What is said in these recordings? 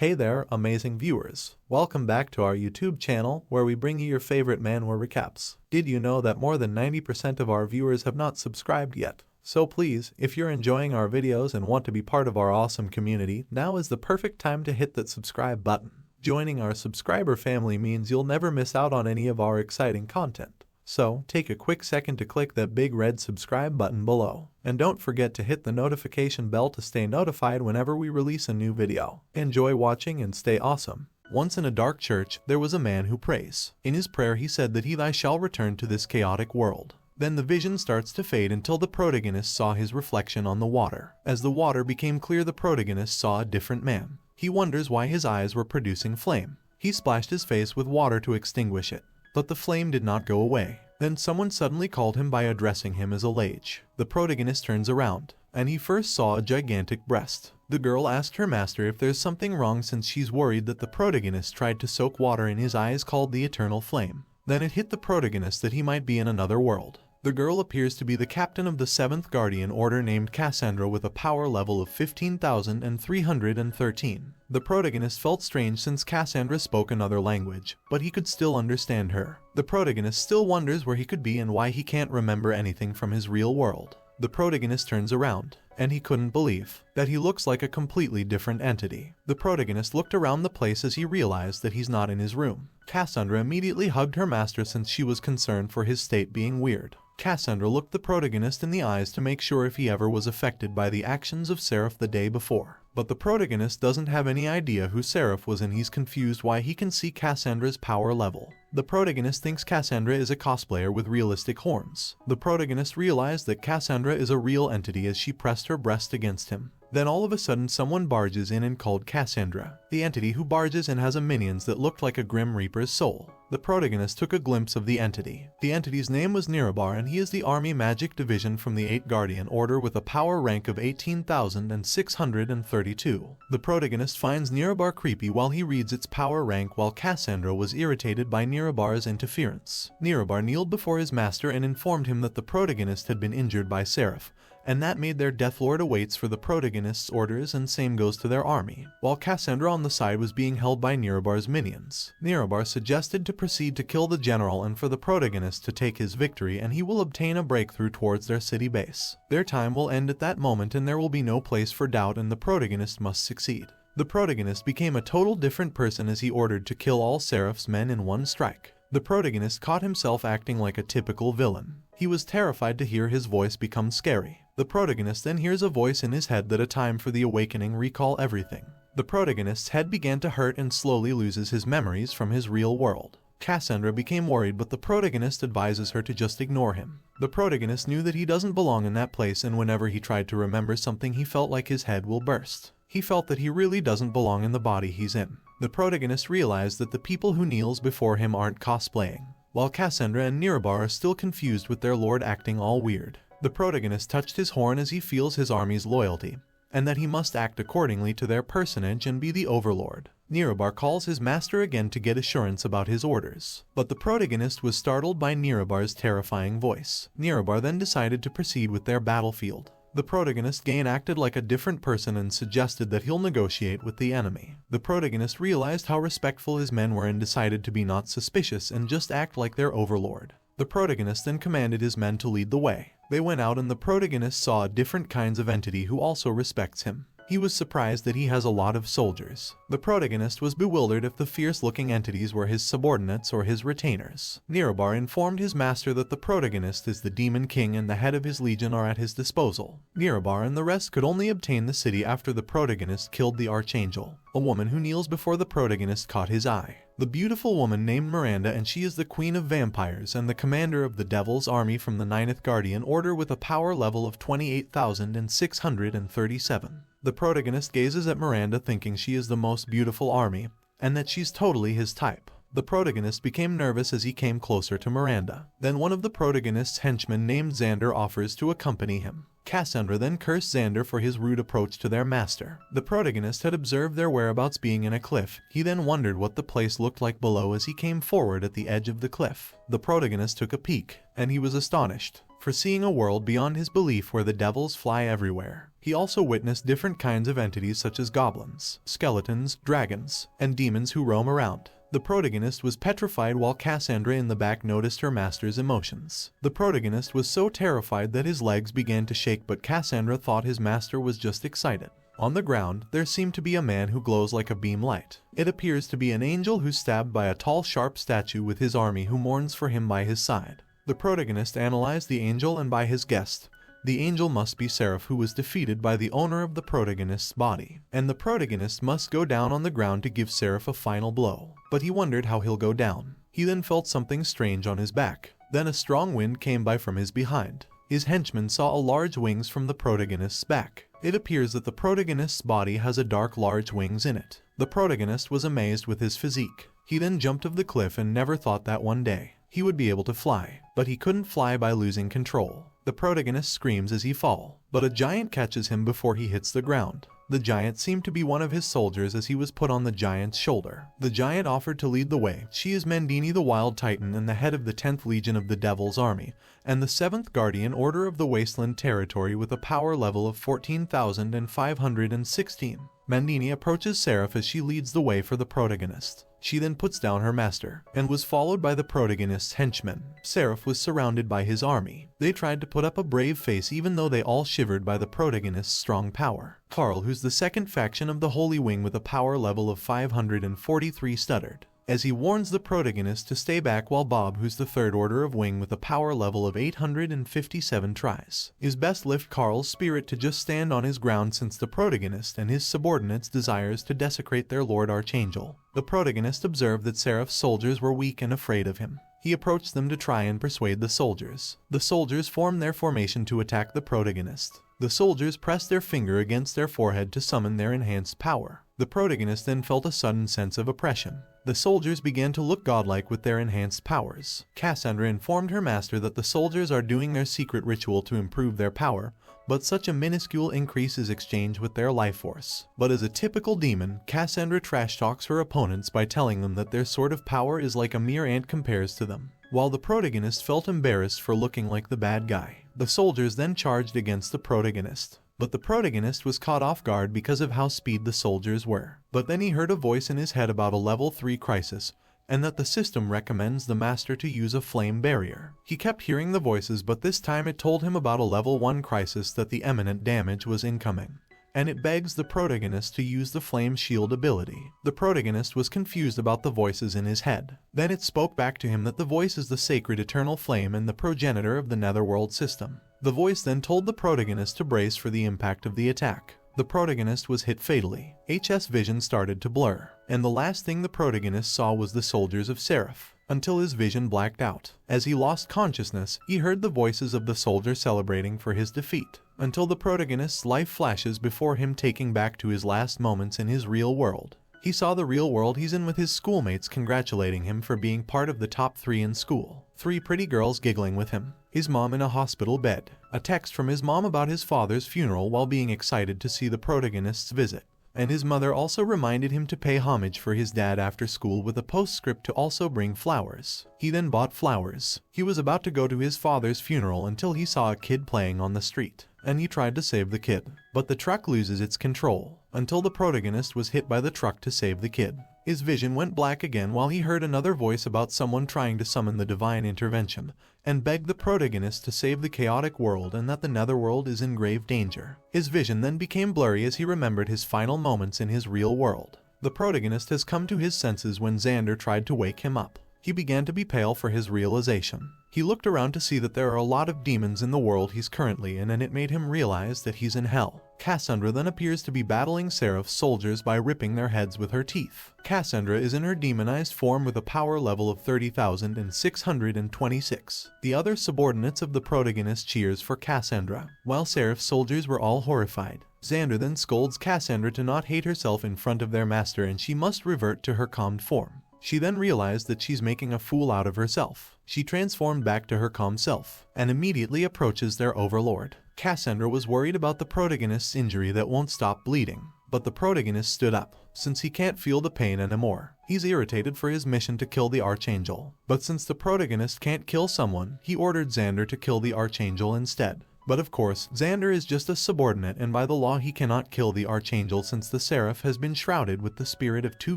Hey there, amazing viewers. Welcome back to our YouTube channel where we bring you your favorite manhwa recaps. Did you know that more than 90% of our viewers have not subscribed yet? So please, if you're enjoying our videos and want to be part of our awesome community, now is the perfect time to hit that subscribe button. Joining our subscriber family means you'll never miss out on any of our exciting content. So, take a quick second to click that big red subscribe button below. And don't forget to hit the notification bell to stay notified whenever we release a new video. Enjoy watching and stay awesome. Once in a dark church, there was a man who prays. In his prayer he said that he shall return to this chaotic world. Then the vision starts to fade until the protagonist saw his reflection on the water. As the water became clear, the protagonist saw a different man. He wonders why his eyes were producing flame. He splashed his face with water to extinguish it. But the flame did not go away. Then someone suddenly called him by addressing him as a lage. The protagonist turns around, and he first saw a gigantic breast. The girl asked her master if there's something wrong since she's worried that the protagonist tried to soak water in his eyes called the eternal flame. Then it hit the protagonist that he might be in another world. The girl appears to be the captain of the 7th Guardian Order named Cassandra with a power level of 15,313. The protagonist felt strange since Cassandra spoke another language, but he could still understand her. The protagonist still wonders where he could be and why he can't remember anything from his real world. The protagonist turns around, and he couldn't believe that he looks like a completely different entity. The protagonist looked around the place as he realized that he's not in his room. Cassandra immediately hugged her master since she was concerned for his state being weird. Cassandra looked the protagonist in the eyes to make sure if he ever was affected by the actions of Seraph the day before. But the protagonist doesn't have any idea who Seraph was and he's confused why he can see Cassandra's power level. The protagonist thinks Cassandra is a cosplayer with realistic horns. The protagonist realized that Cassandra is a real entity as she pressed her breast against him. Then all of a sudden someone barges in and called Cassandra. The entity who barges in has a minions that looked like a Grim Reaper's soul. The protagonist took a glimpse of the entity. The entity's name was Nirabar and he is the Army Magic Division from the 8th Guardian Order with a power rank of 18,632. The protagonist finds Nirabar creepy while he reads its power rank while Cassandra was irritated by Nirabar's interference. Nirabar kneeled before his master and informed him that the protagonist had been injured by Seraph, and that made their Deathlord awaits for the protagonist's orders and same goes to their army, while Cassandra on the side was being held by Nirabar's minions. Nirabar suggested to proceed to kill the general and for the protagonist to take his victory and he will obtain a breakthrough towards their city base. Their time will end at that moment and there will be no place for doubt and the protagonist must succeed. The protagonist became a total different person as he ordered to kill all Seraph's men in one strike. The protagonist caught himself acting like a typical villain. He was terrified to hear his voice become scary. The protagonist then hears a voice in his head that a time for the awakening recall everything. The protagonist's head began to hurt and slowly loses his memories from his real world. Cassandra became worried but the protagonist advises her to just ignore him. The protagonist knew that he doesn't belong in that place and whenever he tried to remember something he felt like his head will burst. He felt that he really doesn't belong in the body he's in. The protagonist realized that the people who kneels before him aren't cosplaying, while Cassandra and Nirabar are still confused with their lord acting all weird. The protagonist touched his horn as he feels his army's loyalty, and that he must act accordingly to their personage and be the Overlord. Nirabar calls his master again to get assurance about his orders, but the protagonist was startled by Nirabar's terrifying voice. Nirabar then decided to proceed with their battlefield. The protagonist again acted like a different person and suggested that he'll negotiate with the enemy. The protagonist realized how respectful his men were and decided to be not suspicious and just act like their overlord. The protagonist then commanded his men to lead the way. They went out and the protagonist saw different kinds of entity who also respects him. He was surprised that he has a lot of soldiers. The protagonist was bewildered if the fierce-looking entities were his subordinates or his retainers. Nirabar informed his master that the protagonist is the Demon King and the head of his legion are at his disposal. Nirabar and the rest could only obtain the city after the protagonist killed the Archangel. A woman who kneels before the protagonist caught his eye. The beautiful woman named Miranda and she is the queen of vampires and the commander of the Devil's Army from the 9th Guardian Order with a power level of 28,637. The protagonist gazes at Miranda thinking she is the most beautiful army, and that she's totally his type. The protagonist became nervous as he came closer to Miranda. Then one of the protagonist's henchmen named Xander offers to accompany him. Cassandra then cursed Xander for his rude approach to their master. The protagonist had observed their whereabouts being in a cliff. He then wondered what the place looked like below as he came forward at the edge of the cliff. The protagonist took a peek, and he was astonished for seeing a world beyond his belief where the devils fly everywhere. He also witnessed different kinds of entities such as goblins, skeletons, dragons, and demons who roam around. The protagonist was petrified while Cassandra in the back noticed her master's emotions. The protagonist was so terrified that his legs began to shake, but Cassandra thought his master was just excited. On the ground, there seemed to be a man who glows like a beam light. It appears to be an angel who's stabbed by a tall sharp statue with his army who mourns for him by his side. The protagonist analyzed the angel, and by his guess, the angel must be Seraph, who was defeated by the owner of the protagonist's body, and the protagonist must go down on the ground to give Seraph a final blow. But he wondered how he'll go down. He then felt something strange on his back. Then a strong wind came by from his behind. His henchman saw a large wings from the protagonist's back. It appears that the protagonist's body has a dark large wings in it. The protagonist was amazed with his physique. He then jumped off the cliff and never thought that one day he would be able to fly. But he couldn't fly by losing control. The protagonist screams as he falls, but a giant catches him before he hits the ground. The giant seemed to be one of his soldiers as he was put on the giant's shoulder. The giant offered to lead the way. She is Mendini, the Wild Titan and the head of the 10th Legion of the Devil's Army, and the 7th Guardian Order of the Wasteland Territory with a power level of 14,516. Mendini approaches Seraph as she leads the way for the protagonist. She then puts down her master, and was followed by the protagonist's henchmen. Seraph was surrounded by his army. They tried to put up a brave face even though they all shivered by the protagonist's strong power. Carl, who's the second faction of the Holy Wing with a power level of 543, stuttered as he warns the protagonist to stay back, while Bob, who's the third order of wing with a power level of 857, tries his best lift Carl's spirit to just stand on his ground, since the protagonist and his subordinates desires to desecrate their Lord Archangel. The protagonist observed that Seraph's soldiers were weak and afraid of him. He approached them to try and persuade the soldiers. The soldiers formed their formation to attack the protagonist. The soldiers pressed their finger against their forehead to summon their enhanced power. The protagonist then felt a sudden sense of oppression. The soldiers began to look godlike with their enhanced powers. Cassandra informed her master that the soldiers are doing their secret ritual to improve their power, but such a minuscule increase is exchanged with their life force. But as a typical demon, Cassandra trash talks her opponents by telling them that their sort of power is like a mere ant compares to them. While the protagonist felt embarrassed for looking like the bad guy, the soldiers then charged against the protagonist. But the protagonist was caught off guard because of how speed the soldiers were. But then he heard a voice in his head about a level 3 crisis, and that the system recommends the master to use a flame barrier. He kept hearing the voices, but this time it told him about a level 1 crisis, that the imminent damage was incoming, and it begs the protagonist to use the flame shield ability. The protagonist was confused about the voices in his head. Then it spoke back to him that the voice is the sacred eternal flame and the progenitor of the netherworld system. The voice then told the protagonist to brace for the impact of the attack. The protagonist was hit fatally. HS vision started to blur, and the last thing the protagonist saw was the soldiers of Seraph, until his vision blacked out. As he lost consciousness, he heard the voices of the soldiers celebrating for his defeat, until the protagonist's life flashes before him, taking back to his last moments in his real world. He saw the real world he's in with his schoolmates congratulating him for being part of the top 3 in school. 3 pretty girls giggling with him. His mom in a hospital bed. A text from his mom about his father's funeral while being excited to see the protagonist's visit. And his mother also reminded him to pay homage for his dad after school with a postscript to also bring flowers. He then bought flowers. He was about to go to his father's funeral until he saw a kid playing on the street, and he tried to save the kid. But the truck loses its control, until the protagonist was hit by the truck to save the kid. His vision went black again while he heard another voice about someone trying to summon the divine intervention, and begged the protagonist to save the chaotic world and that the netherworld is in grave danger. His vision then became blurry as he remembered his final moments in his real world. The protagonist has come to his senses when Xander tried to wake him up. He began to be pale for his realization. He looked around to see that there are a lot of demons in the world he's currently in, and it made him realize that he's in hell. Cassandra then appears to be battling Seraph's soldiers by ripping their heads with her teeth. Cassandra is in her demonized form with a power level of 30,626. The other subordinates of the protagonist cheers for Cassandra, while Seraph's soldiers were all horrified. Xander then scolds Cassandra to not hate herself in front of their master, and she must revert to her calmed form. She then realized that she's making a fool out of herself. She transformed back to her calm self, and immediately approaches their overlord. Cassandra was worried about the protagonist's injury that won't stop bleeding, but the protagonist stood up, since he can't feel the pain anymore. He's irritated for his mission to kill the Archangel, but since the protagonist can't kill someone, he ordered Xander to kill the Archangel instead. But of course, Xander is just a subordinate, and by the law he cannot kill the Archangel since the Seraph has been shrouded with the spirit of two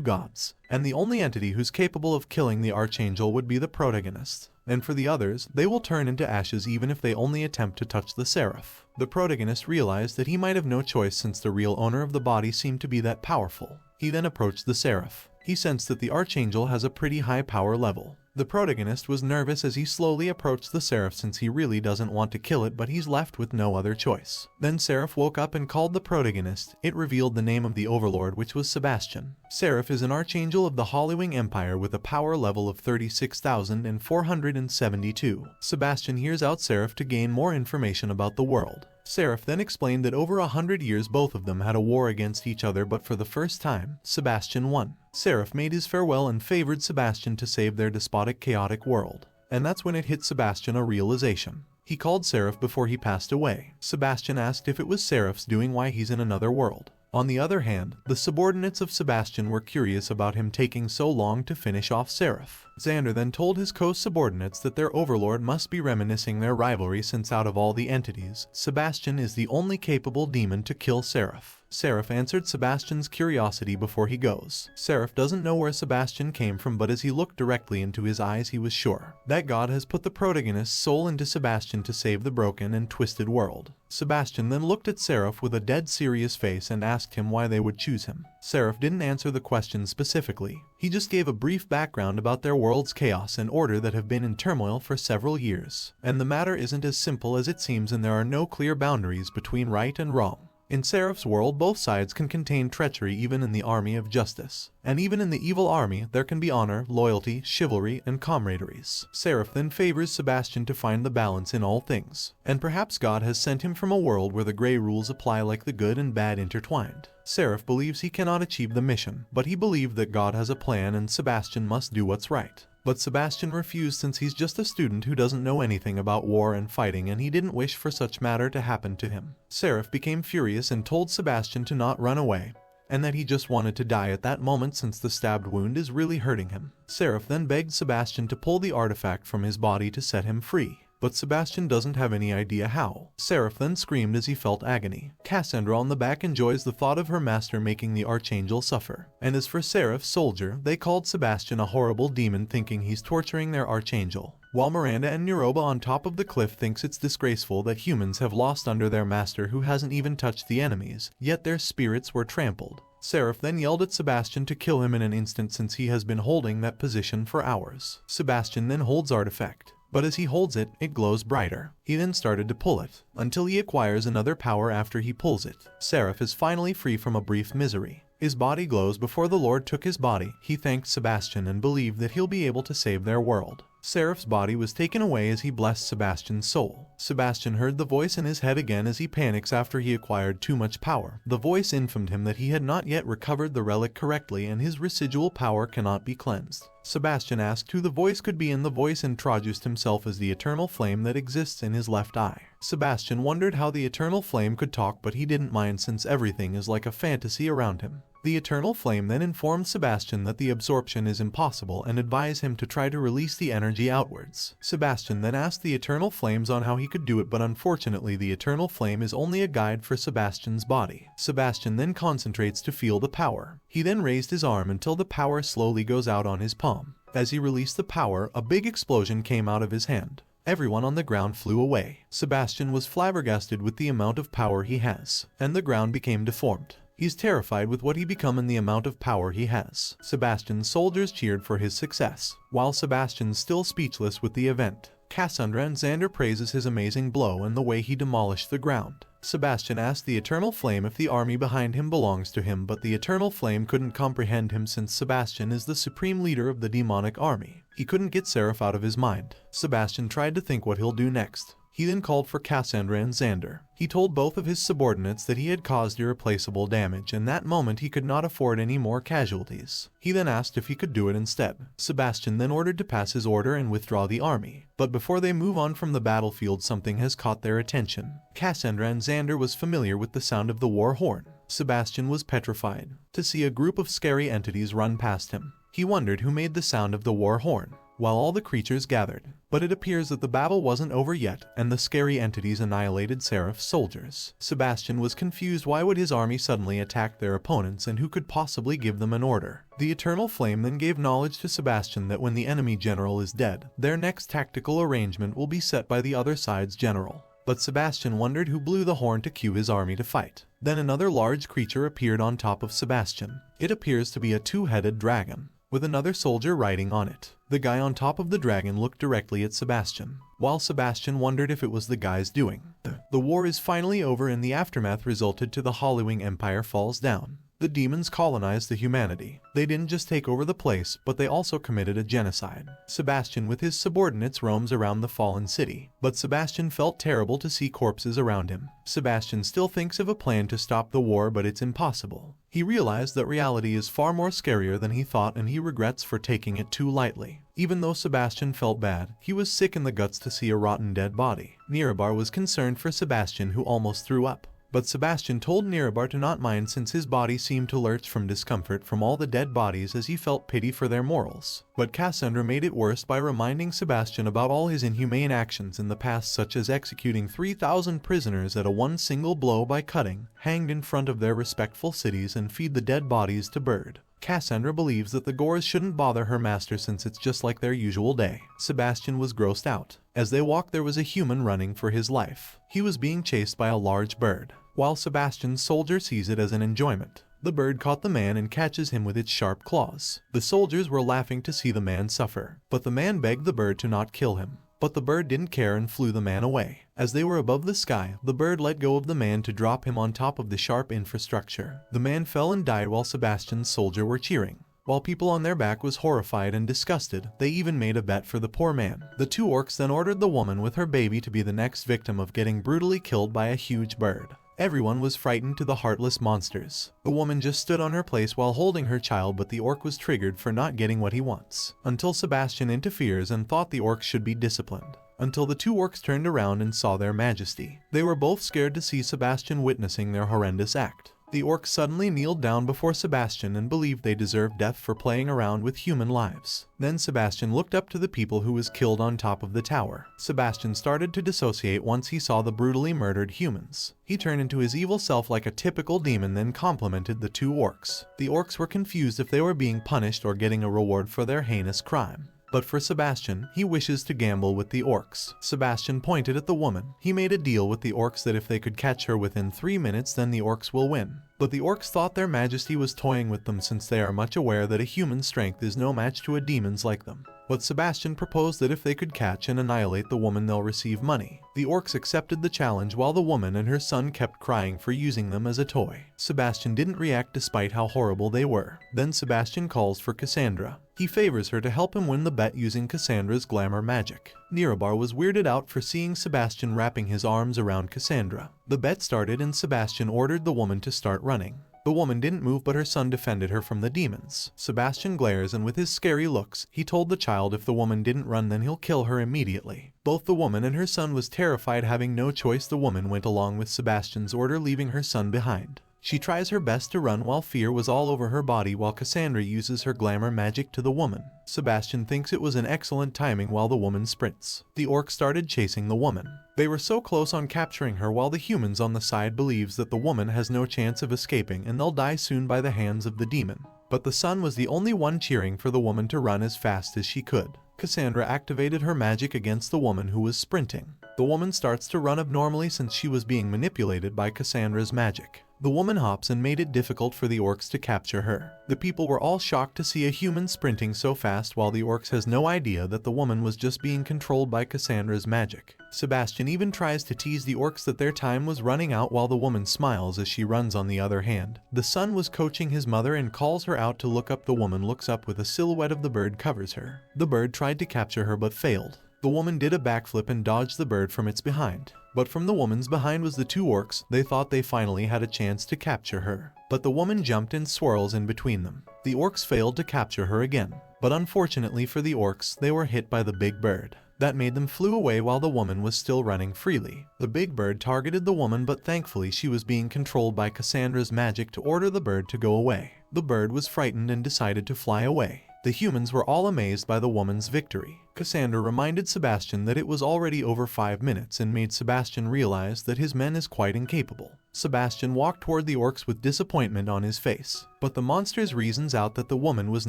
gods. And the only entity who's capable of killing the Archangel would be the protagonist. And for the others, they will turn into ashes even if they only attempt to touch the Seraph. The protagonist realized that he might have no choice since the real owner of the body seemed to be that powerful. He then approached the Seraph. He sensed that the Archangel has a pretty high power level. The protagonist was nervous as he slowly approached the Seraph since he really doesn't want to kill it, but he's left with no other choice. Then Seraph woke up and called the protagonist. It revealed the name of the Overlord, which was Sebastian. Seraph is an Archangel of the Hollywing Empire with a power level of 36,472. Sebastian hears out Seraph to gain more information about the world. Seraph then explained that over 100 years both of them had a war against each other, but for the first time, Sebastian won. Seraph made his farewell and favored Sebastian to save their despotic, chaotic world. And that's when it hit Sebastian a realization. He called Seraph before he passed away. Sebastian asked if it was Seraph's doing why he's in another world. On the other hand, the subordinates of Sebastian were curious about him taking so long to finish off Seraph. Xander then told his co-subordinates that their overlord must be reminiscing their rivalry since out of all the entities, Sebastian is the only capable demon to kill Seraph. Seraph answered Sebastian's curiosity before he goes. Seraph doesn't know where Sebastian came from, but as he looked directly into his eyes he was sure that God has put the protagonist's soul into Sebastian to save the broken and twisted world. Sebastian then looked at Seraph with a dead serious face and asked him why they would choose him. Seraph didn't answer the question specifically. He just gave a brief background about their world's chaos and order that have been in turmoil for several years. And the matter isn't as simple as it seems, and there are no clear boundaries between right and wrong. In Seraph's world, both sides can contain treachery even in the army of justice. And even in the evil army, there can be honor, loyalty, chivalry, and camaraderies. Seraph then favors Sebastian to find the balance in all things. And perhaps God has sent him from a world where the gray rules apply, like the good and bad intertwined. Seraph believes he cannot achieve the mission, but he believed that God has a plan and Sebastian must do what's right. But Sebastian refused since he's just a student who doesn't know anything about war and fighting, and he didn't wish for such matter to happen to him. Seraph became furious and told Sebastian to not run away, and that he just wanted to die at that moment since the stabbed wound is really hurting him. Seraph then begged Sebastian to pull the artifact from his body to set him free. But Sebastian doesn't have any idea how. Seraph then screamed as he felt agony. Cassandra on the back enjoys the thought of her master making the Archangel suffer. And as for Seraph's soldier, they called Sebastian a horrible demon, thinking he's torturing their Archangel. While Miranda and Neroba on top of the cliff thinks it's disgraceful that humans have lost under their master who hasn't even touched the enemies, yet their spirits were trampled. Seraph then yelled at Sebastian to kill him in an instant since he has been holding that position for hours. Sebastian then holds artifact. But as he holds it, it glows brighter. He then started to pull it, until he acquires another power after he pulls it. Seraph is finally free from a brief misery. His body glows. Before the Lord took his body, he thanked Sebastian and believed that he'll be able to save their world. Seraph's body was taken away as he blessed Sebastian's soul. Sebastian heard the voice in his head again as he panics after he acquired too much power. The voice informed him that he had not yet recovered the relic correctly and his residual power cannot be cleansed. Sebastian asked who the voice could be, and the voice introduced himself as the eternal flame that exists in his left eye. Sebastian wondered how the eternal flame could talk, but he didn't mind since everything is like a fantasy around him. The eternal flame then informed Sebastian that the absorption is impossible and advised him to try to release the energy outwards. Sebastian then asked the eternal flames on how he could do it, but unfortunately the eternal flame is only a guide for Sebastian's body. Sebastian then concentrates to feel the power. He then raised his arm until the power slowly goes out on his palm. As he released the power, a big explosion came out of his hand. Everyone on the ground flew away. Sebastian was flabbergasted with the amount of power he has, and the ground became deformed. He's terrified with what he become and the amount of power he has. Sebastian's soldiers cheered for his success, while Sebastian's still speechless with the event. Cassandra and Xander praises his amazing blow and the way he demolished the ground. Sebastian asked the eternal flame if the army behind him belongs to him, but the eternal flame couldn't comprehend him since Sebastian is the supreme leader of the demonic army. He couldn't get Seraph out of his mind. Sebastian tried to think what he'll do next. He then called for Cassandra and Xander. He told both of his subordinates that he had caused irreplaceable damage, and that moment he could not afford any more casualties. He then asked if he could do it instead. Sebastian then ordered to pass his order and withdraw the army. But before they move on from the battlefield, something has caught their attention. Cassandra and Xander was familiar with the sound of the war horn. Sebastian was petrified to see a group of scary entities run past him. He wondered who made the sound of the war horn. while all the creatures gathered. But it appears that the battle wasn't over yet, and the scary entities annihilated Seraph's soldiers. Sebastian was confused why would his army suddenly attack their opponents and who could possibly give them an order. The Eternal Flame then gave knowledge to Sebastian that when the enemy general is dead, their next tactical arrangement will be set by the other side's general. But Sebastian wondered who blew the horn to cue his army to fight. Then another large creature appeared on top of Sebastian. It appears to be a two-headed dragon, with another soldier riding on it. The guy on top of the dragon looked directly at Sebastian, while Sebastian wondered if it was the guy's doing. The war is finally over and the aftermath resulted to the Hollywing Empire falls down. The demons colonized the humanity. They didn't just take over the place, but they also committed a genocide. Sebastian with his subordinates roams around the fallen city, but Sebastian felt terrible to see corpses around him. Sebastian still thinks of a plan to stop the war, but it's impossible. He realized that reality is far more scarier than he thought, and he regrets for taking it too lightly. Even though Sebastian felt bad, he was sick in the guts to see a rotten dead body. Nirabar was concerned for Sebastian, who almost threw up. But Sebastian told Nirabar to not mind since his body seemed to lurch from discomfort from all the dead bodies as he felt pity for their morals. But Cassandra made it worse by reminding Sebastian about all his inhumane actions in the past, such as executing 3,000 prisoners at one single blow by cutting, hanged in front of their respectful cities, and feed the dead bodies to bird. Cassandra believes that the Gores shouldn't bother her master since it's just like their usual day. Sebastian was grossed out. As they walked, there was a human running for his life. He was being chased by a large bird, while Sebastian's soldier sees it as an enjoyment. The bird caught the man and catches him with its sharp claws. The soldiers were laughing to see the man suffer, but the man begged the bird to not kill him. But the bird didn't care and flew the man away. As they were above the sky, the bird let go of the man to drop him on top of the sharp infrastructure. The man fell and died while Sebastian's soldier were cheering. While people on their back was horrified and disgusted, they even made a bet for the poor man. The two orcs then ordered the woman with her baby to be the next victim of getting brutally killed by a huge bird. Everyone was frightened to the heartless monsters. The woman just stood on her place while holding her child, but the orc was triggered for not getting what he wants, until Sebastian interferes and thought the orcs should be disciplined. Until the two orcs turned around and saw their majesty. They were both scared to see Sebastian witnessing their horrendous act. The orcs suddenly kneeled down before Sebastian and believed they deserved death for playing around with human lives. Then Sebastian looked up to the people who was killed on top of the tower. Sebastian started to dissociate once he saw the brutally murdered humans. He turned into his evil self like a typical demon, then complimented the two orcs. The orcs were confused if they were being punished or getting a reward for their heinous crime. But for Sebastian, he wishes to gamble with the orcs. Sebastian pointed at the woman. He made a deal with the orcs that if they could catch her within 3 minutes, then the orcs will win. But the orcs thought their majesty was toying with them since they are much aware that a human's strength is no match to a demon's like them. But Sebastian proposed that if they could catch and annihilate the woman, they'll receive money. The orcs accepted the challenge while the woman and her son kept crying for using them as a toy. Sebastian didn't react despite how horrible they were. Then Sebastian calls for Cassandra. He favors her to help him win the bet using Cassandra's glamour magic. Nirabar was weirded out for seeing Sebastian wrapping his arms around Cassandra. The bet started and Sebastian ordered the woman to start running. The woman didn't move, but her son defended her from the demons. Sebastian glares, and with his scary looks, he told the child if the woman didn't run, then he'll kill her immediately. Both the woman and her son was terrified. Having no choice, the woman went along with Sebastian's order, leaving her son behind. She tries her best to run while fear was all over her body, while Cassandra uses her glamour magic to the woman. Sebastian thinks it was an excellent timing while the woman sprints. The orcs started chasing the woman. They were so close on capturing her, while the humans on the side believes that the woman has no chance of escaping and they'll die soon by the hands of the demon. But the son was the only one cheering for the woman to run as fast as she could. Cassandra activated her magic against the woman who was sprinting. The woman starts to run abnormally since she was being manipulated by Cassandra's magic. The woman hops and made it difficult for the orcs to capture her. The people were all shocked to see a human sprinting so fast, while the orcs has no idea that the woman was just being controlled by Cassandra's magic. Sebastian even tries to tease the orcs that their time was running out, while the woman smiles as she runs. On the other hand, the son was coaching his mother and calls her out to look up. The woman looks up with a silhouette of the bird covers her. The bird tried to capture her but failed. The woman did a backflip and dodged the bird from its behind. But from the woman's behind was the two orcs. They thought they finally had a chance to capture her. But the woman jumped in swirls in between them. The orcs failed to capture her again. But unfortunately for the orcs, they were hit by the big bird. That made them flew away while the woman was still running freely. The big bird targeted the woman, but thankfully she was being controlled by Cassandra's magic to order the bird to go away. The bird was frightened and decided to fly away. The humans were all amazed by the woman's victory. Cassandra reminded Sebastian that it was already over 5 minutes and made Sebastian realize that his men is quite incapable. Sebastian walked toward the orcs with disappointment on his face, but the monsters reasons out that the woman was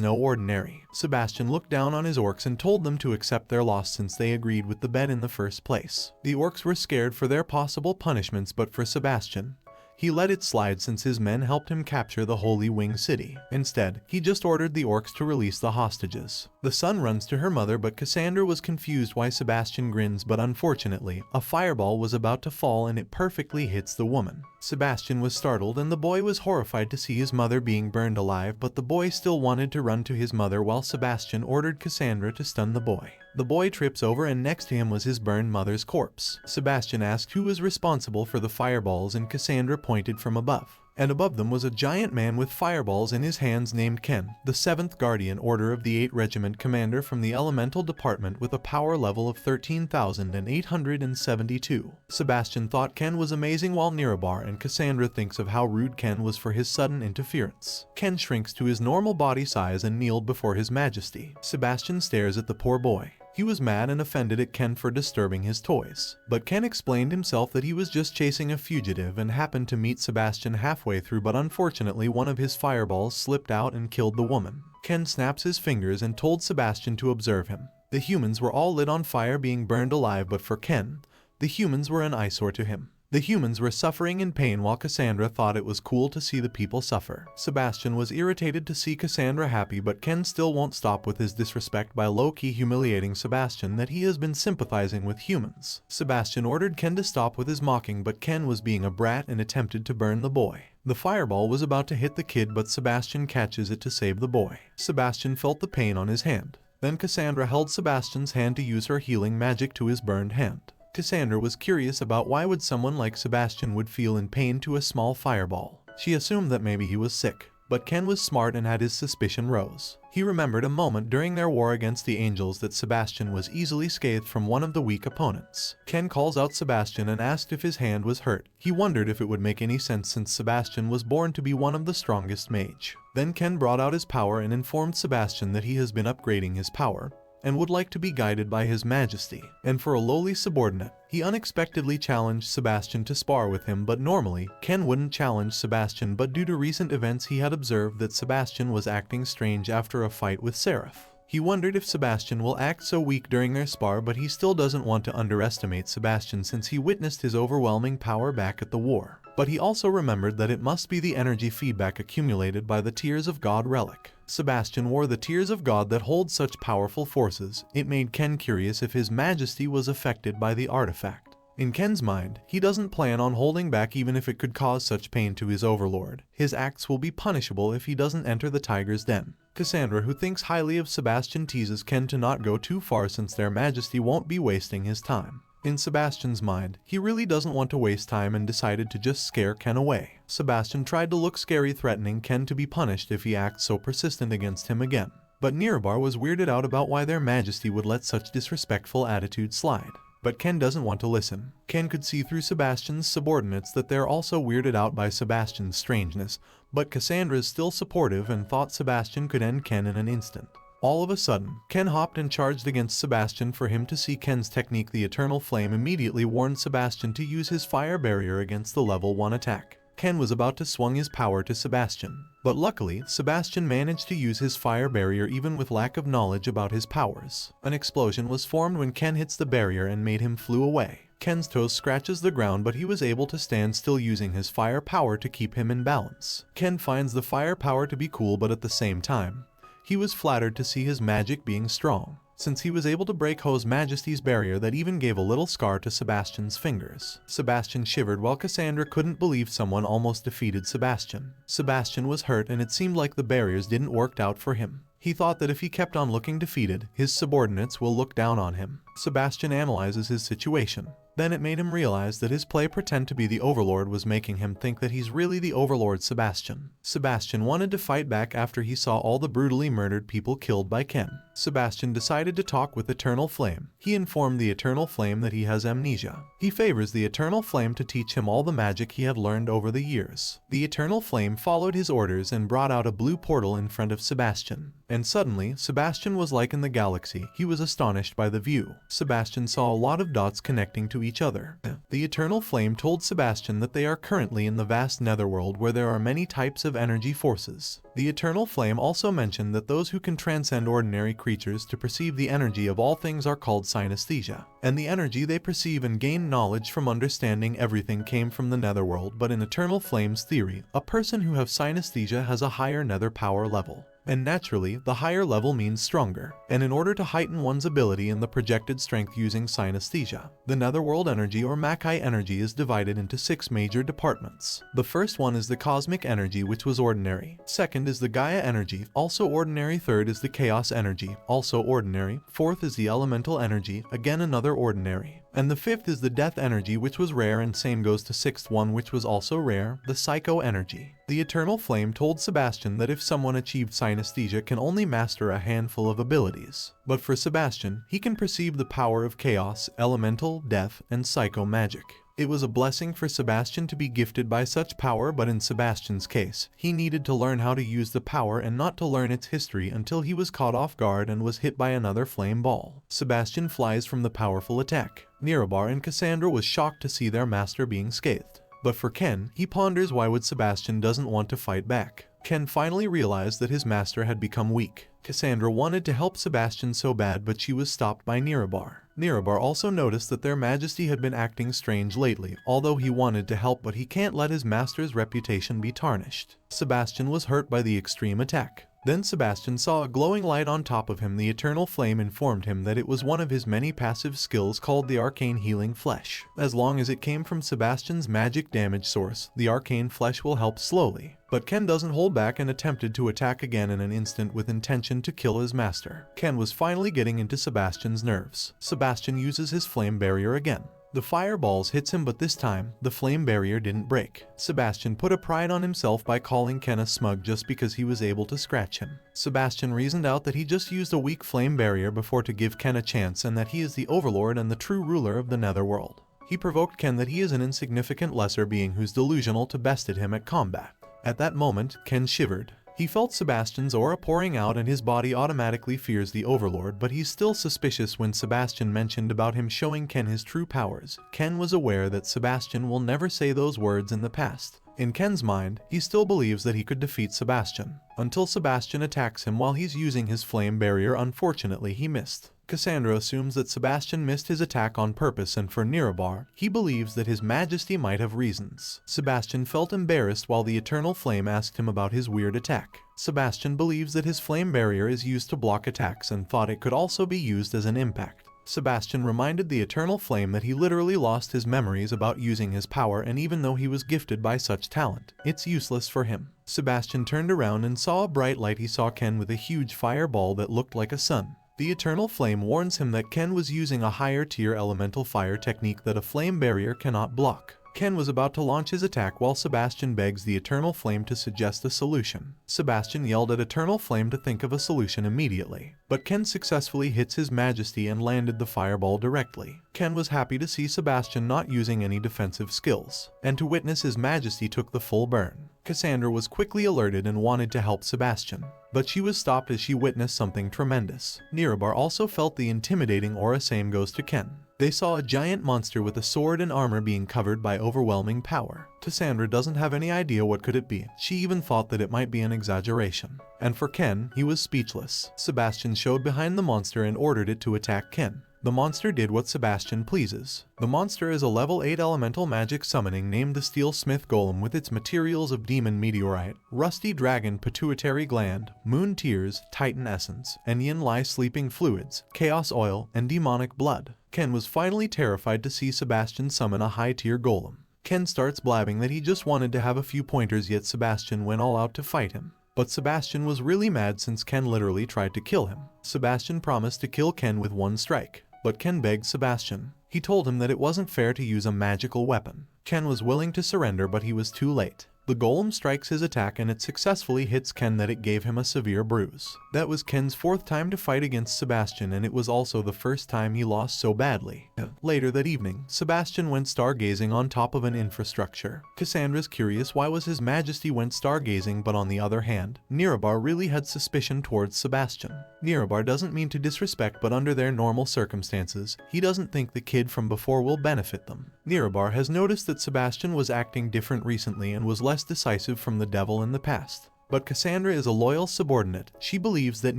no ordinary. Sebastian looked down on his orcs and told them to accept their loss since they agreed with the bet in the first place. The orcs were scared for their possible punishments, but for Sebastian, he let it slide since his men helped him capture the Holy Wing City. Instead, he just ordered the orcs to release the hostages. The son runs to her mother, but Cassandra was confused why Sebastian grins, but unfortunately, a fireball was about to fall and it perfectly hits the woman. Sebastian was startled and the boy was horrified to see his mother being burned alive, but the boy still wanted to run to his mother while Sebastian ordered Cassandra to stun the boy. The boy trips over and next to him was his burned mother's corpse. Sebastian asked who was responsible for the fireballs and Cassandra pointed from above. And above them was a giant man with fireballs in his hands named Ken, the 7th Guardian Order of the 8 Regiment commander from the Elemental Department with a power level of 13,872. Sebastian thought Ken was amazing while Nirabar and Cassandra thinks of how rude Ken was for his sudden interference. Ken shrinks to his normal body size and kneeled before his majesty. Sebastian stares at the poor boy. He was mad and offended at Ken for disturbing his toys. But Ken explained himself that he was just chasing a fugitive and happened to meet Sebastian halfway through, but unfortunately one of his fireballs slipped out and killed the woman. Ken snaps his fingers and told Sebastian to observe him. The humans were all lit on fire being burned alive, but for Ken, the humans were an eyesore to him. The humans were suffering in pain while Cassandra thought it was cool to see the people suffer. Sebastian was irritated to see Cassandra happy, but Ken still won't stop with his disrespect by low-key humiliating Sebastian that he has been sympathizing with humans. Sebastian ordered Ken to stop with his mocking, but Ken was being a brat and attempted to burn the boy. The fireball was about to hit the kid, but Sebastian catches it to save the boy. Sebastian felt the pain on his hand. Then Cassandra held Sebastian's hand to use her healing magic to his burned hand. Cassandra was curious about why would someone like Sebastian would feel in pain to a small fireball. She assumed that maybe he was sick, but Ken was smart and had his suspicion rose. He remembered a moment during their war against the angels that Sebastian was easily scathed from one of the weak opponents. Ken calls out Sebastian and asked if his hand was hurt. He wondered if it would make any sense since Sebastian was born to be one of the strongest mage. Then Ken brought out his power and informed Sebastian that he has been upgrading his power and would like to be guided by his majesty. And for a lowly subordinate, he unexpectedly challenged Sebastian to spar with him, but normally, Ken wouldn't challenge Sebastian, but due to recent events he had observed that Sebastian was acting strange after a fight with Seraph. He wondered if Sebastian will act so weak during their spar, but he still doesn't want to underestimate Sebastian since he witnessed his overwhelming power back at the war. But he also remembered that it must be the energy feedback accumulated by the Tears of God relic. Sebastian wore the Tears of God that hold such powerful forces. It made Ken curious if his majesty was affected by the artifact. In Ken's mind, he doesn't plan on holding back even if it could cause such pain to his overlord. His acts will be punishable if he doesn't enter the tiger's den. Cassandra, who thinks highly of Sebastian, teases Ken to not go too far since their majesty won't be wasting his time. In Sebastian's mind, he really doesn't want to waste time and decided to just scare Ken away. Sebastian tried to look scary, threatening Ken to be punished if he acts so persistent against him again. But Nirabar was weirded out about why their majesty would let such disrespectful attitude slide. But Ken doesn't want to listen. Ken could see through Sebastian's subordinates that they're also weirded out by Sebastian's strangeness, but Cassandra is still supportive and thought Sebastian could end Ken in an instant. All of a sudden, Ken hopped and charged against Sebastian. For him to see Ken's technique, the Eternal Flame immediately warned Sebastian to use his fire barrier against the level 1 attack. Ken was about to swing his power to Sebastian, but luckily, Sebastian managed to use his fire barrier even with lack of knowledge about his powers. An explosion was formed when Ken hits the barrier and made him flew away. Ken's toes scratches the ground, but he was able to stand still using his fire power to keep him in balance. Ken finds the fire power to be cool, but at the same time, he was flattered to see his magic being strong, since he was able to break Ho's Majesty's barrier that even gave a little scar to Sebastian's fingers. Sebastian shivered while Cassandra couldn't believe someone almost defeated Sebastian. Sebastian was hurt and it seemed like the barriers didn't work out for him. He thought that if he kept on looking defeated, his subordinates will look down on him. Sebastian analyzes his situation. Then it made him realize that his play pretend to be the Overlord was making him think that he's really the Overlord Sebastian. Sebastian wanted to fight back after he saw all the brutally murdered people killed by Ken. Sebastian decided to talk with Eternal Flame. He informed the Eternal Flame that he has amnesia. He favors the Eternal Flame to teach him all the magic he had learned over the years. The Eternal Flame followed his orders and brought out a blue portal in front of Sebastian. And suddenly, Sebastian was like in the galaxy. He was astonished by the view. Sebastian saw a lot of dots connecting to each other. The Eternal Flame told Sebastian that they are currently in the vast netherworld where there are many types of energy forces. The Eternal Flame also mentioned that those who can transcend ordinary creatures to perceive the energy of all things are called synesthesia, and the energy they perceive and gain knowledge from understanding everything came from the netherworld. But in Eternal Flame's theory, a person who has synesthesia has a higher nether power level. And naturally, the higher level means stronger, and in order to heighten one's ability in the projected strength using synesthesia, the netherworld energy or Makai energy is divided into 6 major departments. The first one is the cosmic energy, which was ordinary. Second is the Gaia energy, also ordinary. Third is the chaos energy, also ordinary. Fourth is the elemental energy, again another ordinary. And the fifth is the death energy, which was rare, and same goes to sixth one, which was also rare, the psycho energy. The Eternal Flame told Sebastian that if someone achieved synesthesia can only master a handful of abilities. But for Sebastian, he can perceive the power of chaos, elemental, death, and psycho magic. It was a blessing for Sebastian to be gifted by such power, but in Sebastian's case, he needed to learn how to use the power and not to learn its history until he was caught off guard and was hit by another flame ball. Sebastian flies from the powerful attack. Nirabar and Cassandra was shocked to see their master being scathed. But for Ken, he ponders why would Sebastian doesn't want to fight back. Ken finally realized that his master had become weak. Cassandra wanted to help Sebastian so bad, but she was stopped by Nirabar. Nirabar also noticed that their majesty had been acting strange lately, although he wanted to help, but he can't let his master's reputation be tarnished. Sebastian was hurt by the extreme attack. Then Sebastian saw a glowing light on top of him. The Eternal Flame informed him that it was one of his many passive skills called the Arcane Healing Flesh. As long as it came from Sebastian's magic damage source, the Arcane Flesh will help slowly. But Ken doesn't hold back and attempted to attack again in an instant with intention to kill his master. Ken was finally getting into Sebastian's nerves. Sebastian uses his flame barrier again. The fireballs hits him, but this time, the flame barrier didn't break. Sebastian put a pride on himself by calling Ken a smug just because he was able to scratch him. Sebastian reasoned out that he just used a weak flame barrier before to give Ken a chance, and that he is the Overlord and the true ruler of the netherworld. He provoked Ken that he is an insignificant lesser being who's delusional to bested him at combat. At that moment, Ken shivered. He felt Sebastian's aura pouring out and his body automatically fears the Overlord, but he's still suspicious when Sebastian mentioned about him showing Ken his true powers. Ken was aware that Sebastian will never say those words in the past. In Ken's mind, he still believes that he could defeat Sebastian, until Sebastian attacks him while he's using his flame barrier. Unfortunately, he missed. Cassandra assumes that Sebastian missed his attack on purpose, and for Nirabar, he believes that his majesty might have reasons. Sebastian felt embarrassed while the Eternal Flame asked him about his weird attack. Sebastian believes that his flame barrier is used to block attacks and thought it could also be used as an impact. Sebastian reminded the Eternal Flame that he literally lost his memories about using his power, and even though he was gifted by such talent, it's useless for him. Sebastian turned around and saw a bright light. He saw Ken with a huge fireball that looked like a sun. The Eternal Flame warns him that Ken was using a higher tier elemental fire technique that a flame barrier cannot block. Ken was about to launch his attack while Sebastian begs the Eternal Flame to suggest a solution. Sebastian yelled at Eternal Flame to think of a solution immediately, but Ken successfully hits his majesty and landed the fireball directly. Ken was happy to see Sebastian not using any defensive skills, and to witness his majesty took the full burn. Cassandra was quickly alerted and wanted to help Sebastian, but she was stopped as she witnessed something tremendous. Nirabar also felt the intimidating aura. Same goes to Ken. They saw a giant monster with a sword and armor being covered by overwhelming power. Cassandra doesn't have any idea what could it be. She even thought that it might be an exaggeration. And for Ken, he was speechless. Sebastian showed behind the monster and ordered it to attack Ken. The monster did what Sebastian pleases. The monster is a level 8 elemental magic summoning named the Steelsmith Golem, with its materials of demon meteorite, rusty dragon pituitary gland, moon tears, titan essence, and yin li sleeping fluids, chaos oil, and demonic blood. Ken was finally terrified to see Sebastian summon a high-tier golem. Ken starts blabbing that he just wanted to have a few pointers, yet Sebastian went all out to fight him. But Sebastian was really mad since Ken literally tried to kill him. Sebastian promised to kill Ken with one strike. but Ken begged Sebastian. He told him that it wasn't fair to use a magical weapon. Ken was willing to surrender, but he was too late. The golem strikes his attack and it successfully hits Ken that it gave him a severe bruise. That was Ken's fourth time to fight against Sebastian, and it was also the first time he lost so badly. Later that evening, Sebastian went stargazing on top of an infrastructure. Cassandra's curious why was His Majesty went stargazing, but on the other hand, Nirabar really had suspicion towards Sebastian. Nirabar doesn't mean to disrespect, but under their normal circumstances, he doesn't think the kid from before will benefit them. Nirabar has noticed that Sebastian was acting different recently and was less decisive from the devil in the past. But Cassandra is a loyal subordinate. She believes that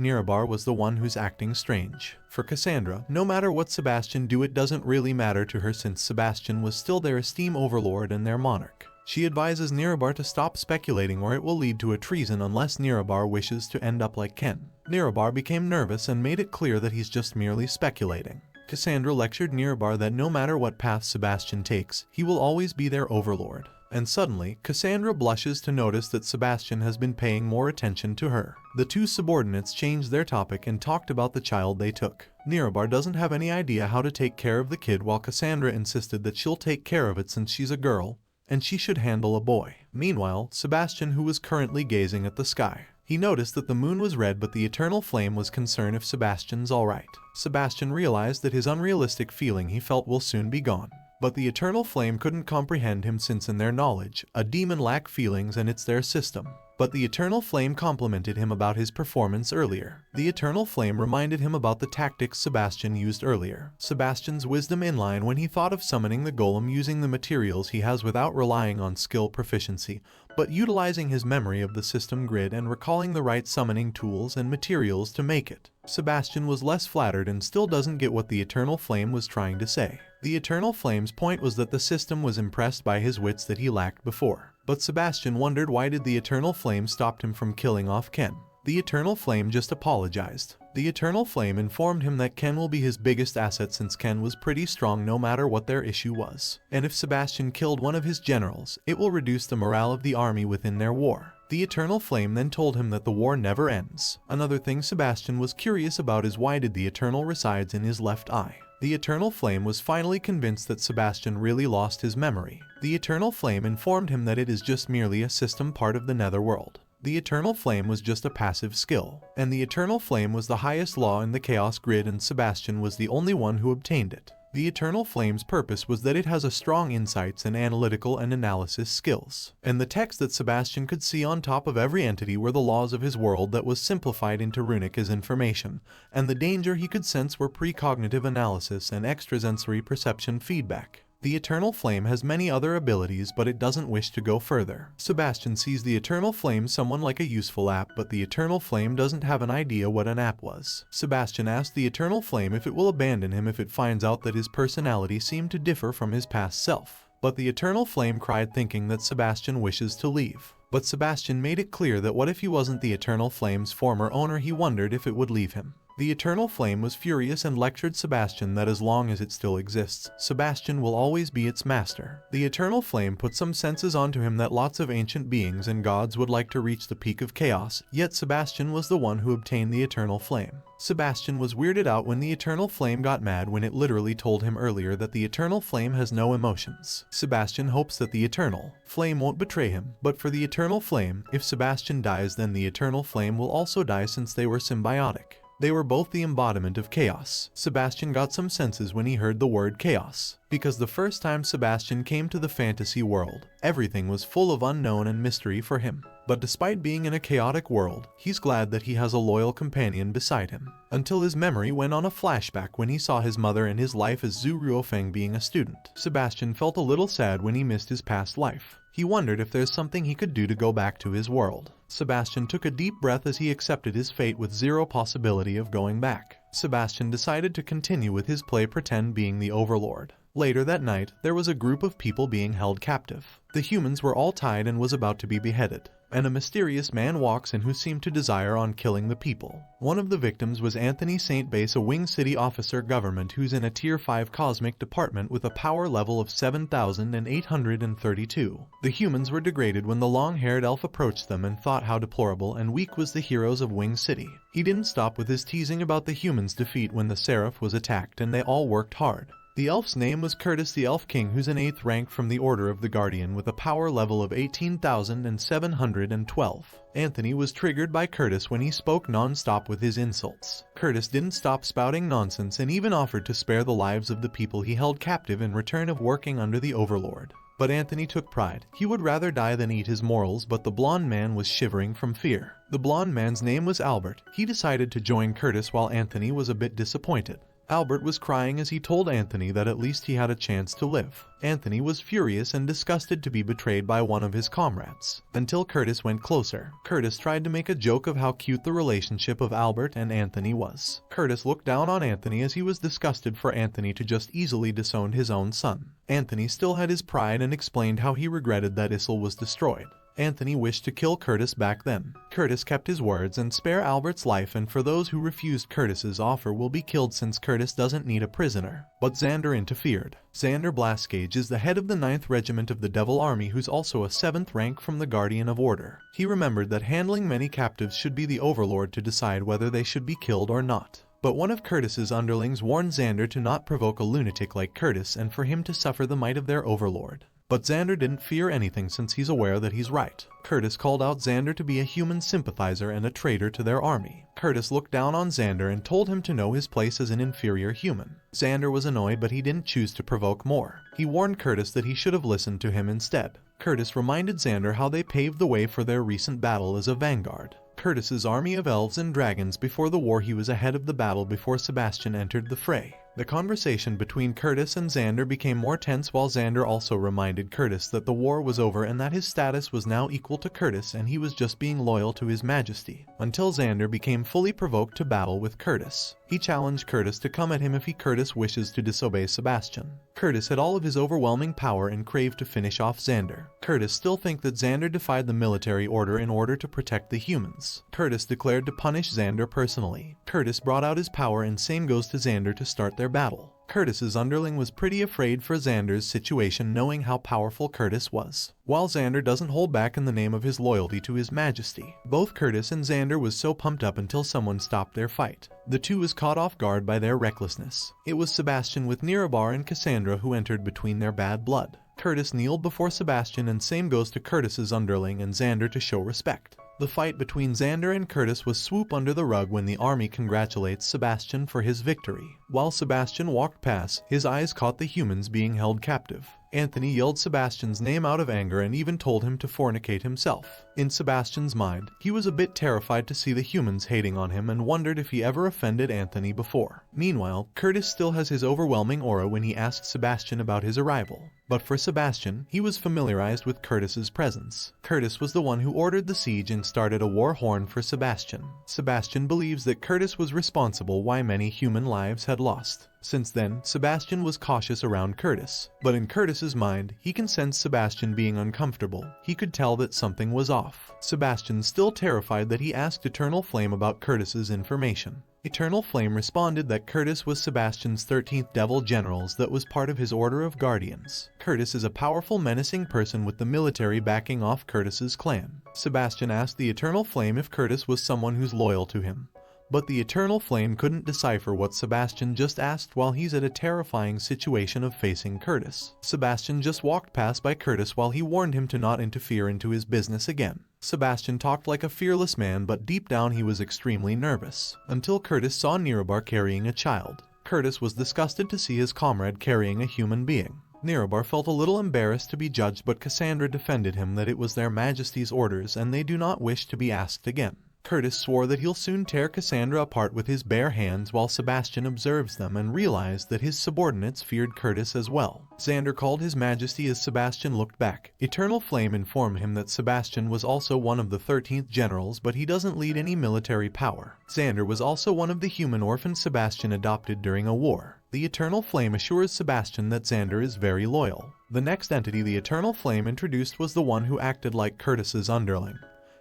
Nirabar was the one who's acting strange. For Cassandra, no matter what Sebastian do, it doesn't really matter to her, since Sebastian was still their esteemed overlord and their monarch. She advises Nirabar to stop speculating, or it will lead to a treason unless Nirabar wishes to end up like Ken. Nirabar became nervous and made it clear that he's just merely speculating. Cassandra lectured Nirabar that no matter what path Sebastian takes, he will always be their overlord. And suddenly, Cassandra blushes to notice that Sebastian has been paying more attention to her. The two subordinates changed their topic and talked about the child they took. Nirabar doesn't have any idea how to take care of the kid, while Cassandra insisted that she'll take care of it since she's a girl, and she should handle a boy. Meanwhile, Sebastian, who was currently gazing at the sky, he noticed that the moon was red, but the eternal flame was concerned if Sebastian's alright. Sebastian realized that his unrealistic feeling he felt will soon be gone. But the eternal flame couldn't comprehend him, since in their knowledge, a demon lack feelings and it's their system. But the eternal flame complimented him about his performance earlier. The eternal flame reminded him about the tactics Sebastian used earlier. Sebastian's wisdom in line when he thought of summoning the golem using the materials he has without relying on skill proficiency, but utilizing his memory of the system grid and recalling the right summoning tools and materials to make it. Sebastian was less flattered and still doesn't get what the eternal flame was trying to say. The eternal flame's point was that the system was impressed by his wits that he lacked before. But Sebastian wondered why did the eternal flame stop him from killing off Ken. The eternal flame just apologized. The eternal flame informed him that Ken will be his biggest asset, since Ken was pretty strong no matter what their issue was. And if Sebastian killed one of his generals, it will reduce the morale of the army within their war. The eternal flame then told him that the war never ends. Another thing Sebastian was curious about is why did the eternal resides in his left eye. The eternal flame was finally convinced that Sebastian really lost his memory. The eternal flame informed him that it is just merely a system part of the netherworld. The eternal flame was just a passive skill, and the eternal flame was the highest law in the chaos grid, and Sebastian was the only one who obtained it. The eternal flame's purpose was that it has a strong insights and analytical and analysis skills. And the text that Sebastian could see on top of every entity were the laws of his world that was simplified into runic as information, and the danger he could sense were precognitive analysis and extrasensory perception feedback. The eternal flame has many other abilities, but it doesn't wish to go further. Sebastian sees the eternal flame someone like a useful app, but the eternal flame doesn't have an idea what an app was. Sebastian asked the eternal flame if it will abandon him if it finds out that his personality seemed to differ from his past self. But the eternal flame cried, thinking that Sebastian wishes to leave. But Sebastian made it clear that what if he wasn't the eternal flame's former owner, he wondered if it would leave him. The eternal flame was furious and lectured Sebastian that as long as it still exists, Sebastian will always be its master. The eternal flame put some senses onto him that lots of ancient beings and gods would like to reach the peak of chaos, yet Sebastian was the one who obtained the eternal flame. Sebastian was weirded out when the eternal flame got mad when it literally told him earlier that the eternal flame has no emotions. Sebastian hopes that the eternal flame won't betray him, but for the eternal flame, if Sebastian dies, then the eternal flame will also die, since they were symbiotic. They were both the embodiment of chaos. Sebastian got some senses when he heard the word chaos, because the first time Sebastian came to the fantasy world, everything was full of unknown and mystery for him. But despite being in a chaotic world, he's glad that he has a loyal companion beside him. Until his memory went on a flashback when he saw his mother and his life as Zhu Ruofeng being a student. Sebastian felt a little sad when he missed his past life. He wondered if there's something he could do to go back to his world. Sebastian took a deep breath as he accepted his fate with zero possibility of going back. Sebastian decided to continue with his play, pretend being the Overlord. Later that night, there was a group of people being held captive. The humans were all tied and was about to be beheaded. and a mysterious man walks in who seemed to desire on killing the people. One of the victims was Anthony St. Base, a Wing City officer government who's in a Tier 5 cosmic department with a power level of 7,832. The humans were degraded when the long-haired elf approached them and thought how deplorable and weak was the heroes of Wing City. He didn't stop with his teasing about the humans' defeat when the Seraph was attacked, and they all worked hard. The elf's name was Curtis the Elf King, who's an 8th rank from the Order of the Guardian with a power level of 18,712. Anthony was triggered by Curtis when he spoke non-stop with his insults. Curtis didn't stop spouting nonsense and even offered to spare the lives of the people he held captive in return of working under the Overlord. But Anthony took pride. He would rather die than eat his morals, but the blonde man was shivering from fear. The blonde man's name was Albert. He decided to join Curtis while Anthony was a bit disappointed. Albert was crying as he told Anthony that at least he had a chance to live. Anthony was furious and disgusted to be betrayed by one of his comrades. Until Curtis went closer. Curtis tried to make a joke of how cute the relationship of Albert and Anthony was. Curtis looked down on Anthony as he was disgusted for Anthony to just easily disown his own son. Anthony still had his pride and explained how he regretted that Issel was destroyed. Anthony wished to kill Curtis back then. Curtis kept his words and spare Albert's life, and for those who refused Curtis's offer will be killed since Curtis doesn't need a prisoner. But Xander interfered. Xander Blaskage is the head of the 9th Regiment of the Devil Army, who's also a 7th rank from the Guardian of Order. He remembered that handling many captives should be the Overlord to decide whether they should be killed or not. But one of Curtis's underlings warned Xander to not provoke a lunatic like Curtis and for him to suffer the might of their Overlord. But Xander didn't fear anything since he's aware that he's right. Curtis called out Xander to be a human sympathizer and a traitor to their army. Curtis looked down on Xander and told him to know his place as an inferior human. Xander was annoyed, but he didn't choose to provoke more. He warned Curtis that he should have listened to him instead. Curtis reminded Xander how they paved the way for their recent battle as a vanguard. Curtis's army of elves and dragons. Before the war, he was ahead of the battle before Sebastian entered the fray. The conversation between Curtis and Xander became more tense, while Xander also reminded Curtis that the war was over and that his status was now equal to Curtis and he was just being loyal to his majesty. Until Xander became fully provoked to battle with Curtis. He challenged Curtis to come at him if Curtis wishes to disobey Sebastian. Curtis had all of his overwhelming power and craved to finish off Xander. Curtis still think that Xander defied the military order in order to protect the humans. Curtis declared to punish Xander personally. Curtis brought out his power, and same goes to Xander to start their battle. Curtis's underling was pretty afraid for Xander's situation, knowing how powerful Curtis was. While Xander doesn't hold back in the name of his loyalty to his majesty. Both Curtis and Xander was so pumped up until someone stopped their fight. The two was caught off guard by their recklessness. It was Sebastian with Nirabar and Cassandra who entered between their bad blood. Curtis kneeled before Sebastian, and same goes to Curtis's underling and Xander to show respect. The fight between Xander and Curtis was swoop under the rug when the army congratulates Sebastian for his victory. While Sebastian walked past, his eyes caught the humans being held captive. Anthony yelled Sebastian's name out of anger and even told him to fornicate himself. In Sebastian's mind, he was a bit terrified to see the humans hating on him and wondered if he ever offended Anthony before. Meanwhile, Curtis still has his overwhelming aura when he asked Sebastian about his arrival. But for Sebastian, he was familiarized with Curtis's presence. Curtis was the one who ordered the siege and started a war horn for Sebastian. Sebastian believes that Curtis was responsible why many human lives had lost. Since then, Sebastian was cautious around Curtis. But in Curtis's mind, he can sense Sebastian being uncomfortable. He could tell that something was off. Sebastian, still terrified, that he asked Eternal Flame about Curtis's information. Eternal Flame responded that Curtis was Sebastian's 13th Devil Generals that was part of his Order of Guardians. Curtis is a powerful, menacing person with the military backing off Curtis's clan. Sebastian asked the Eternal Flame if Curtis was someone who's loyal to him. But the Eternal Flame couldn't decipher what Sebastian just asked while he's at a terrifying situation of facing Curtis. Sebastian just walked past by Curtis while he warned him to not interfere into his business again. Sebastian talked like a fearless man, but deep down he was extremely nervous. Until Curtis saw Nirabar carrying a child. Curtis was disgusted to see his comrade carrying a human being. Nirabar felt a little embarrassed to be judged, but Cassandra defended him that it was their Majesty's orders and they do not wish to be asked again. Curtis swore that he'll soon tear Cassandra apart with his bare hands, while Sebastian observes them and realized that his subordinates feared Curtis as well. Xander called his majesty as Sebastian looked back. Eternal Flame informed him that Sebastian was also one of the 13th generals, but he doesn't lead any military power. Xander was also one of the human orphans Sebastian adopted during a war. The Eternal Flame assures Sebastian that Xander is very loyal. The next entity the Eternal Flame introduced was the one who acted like Curtis's underling.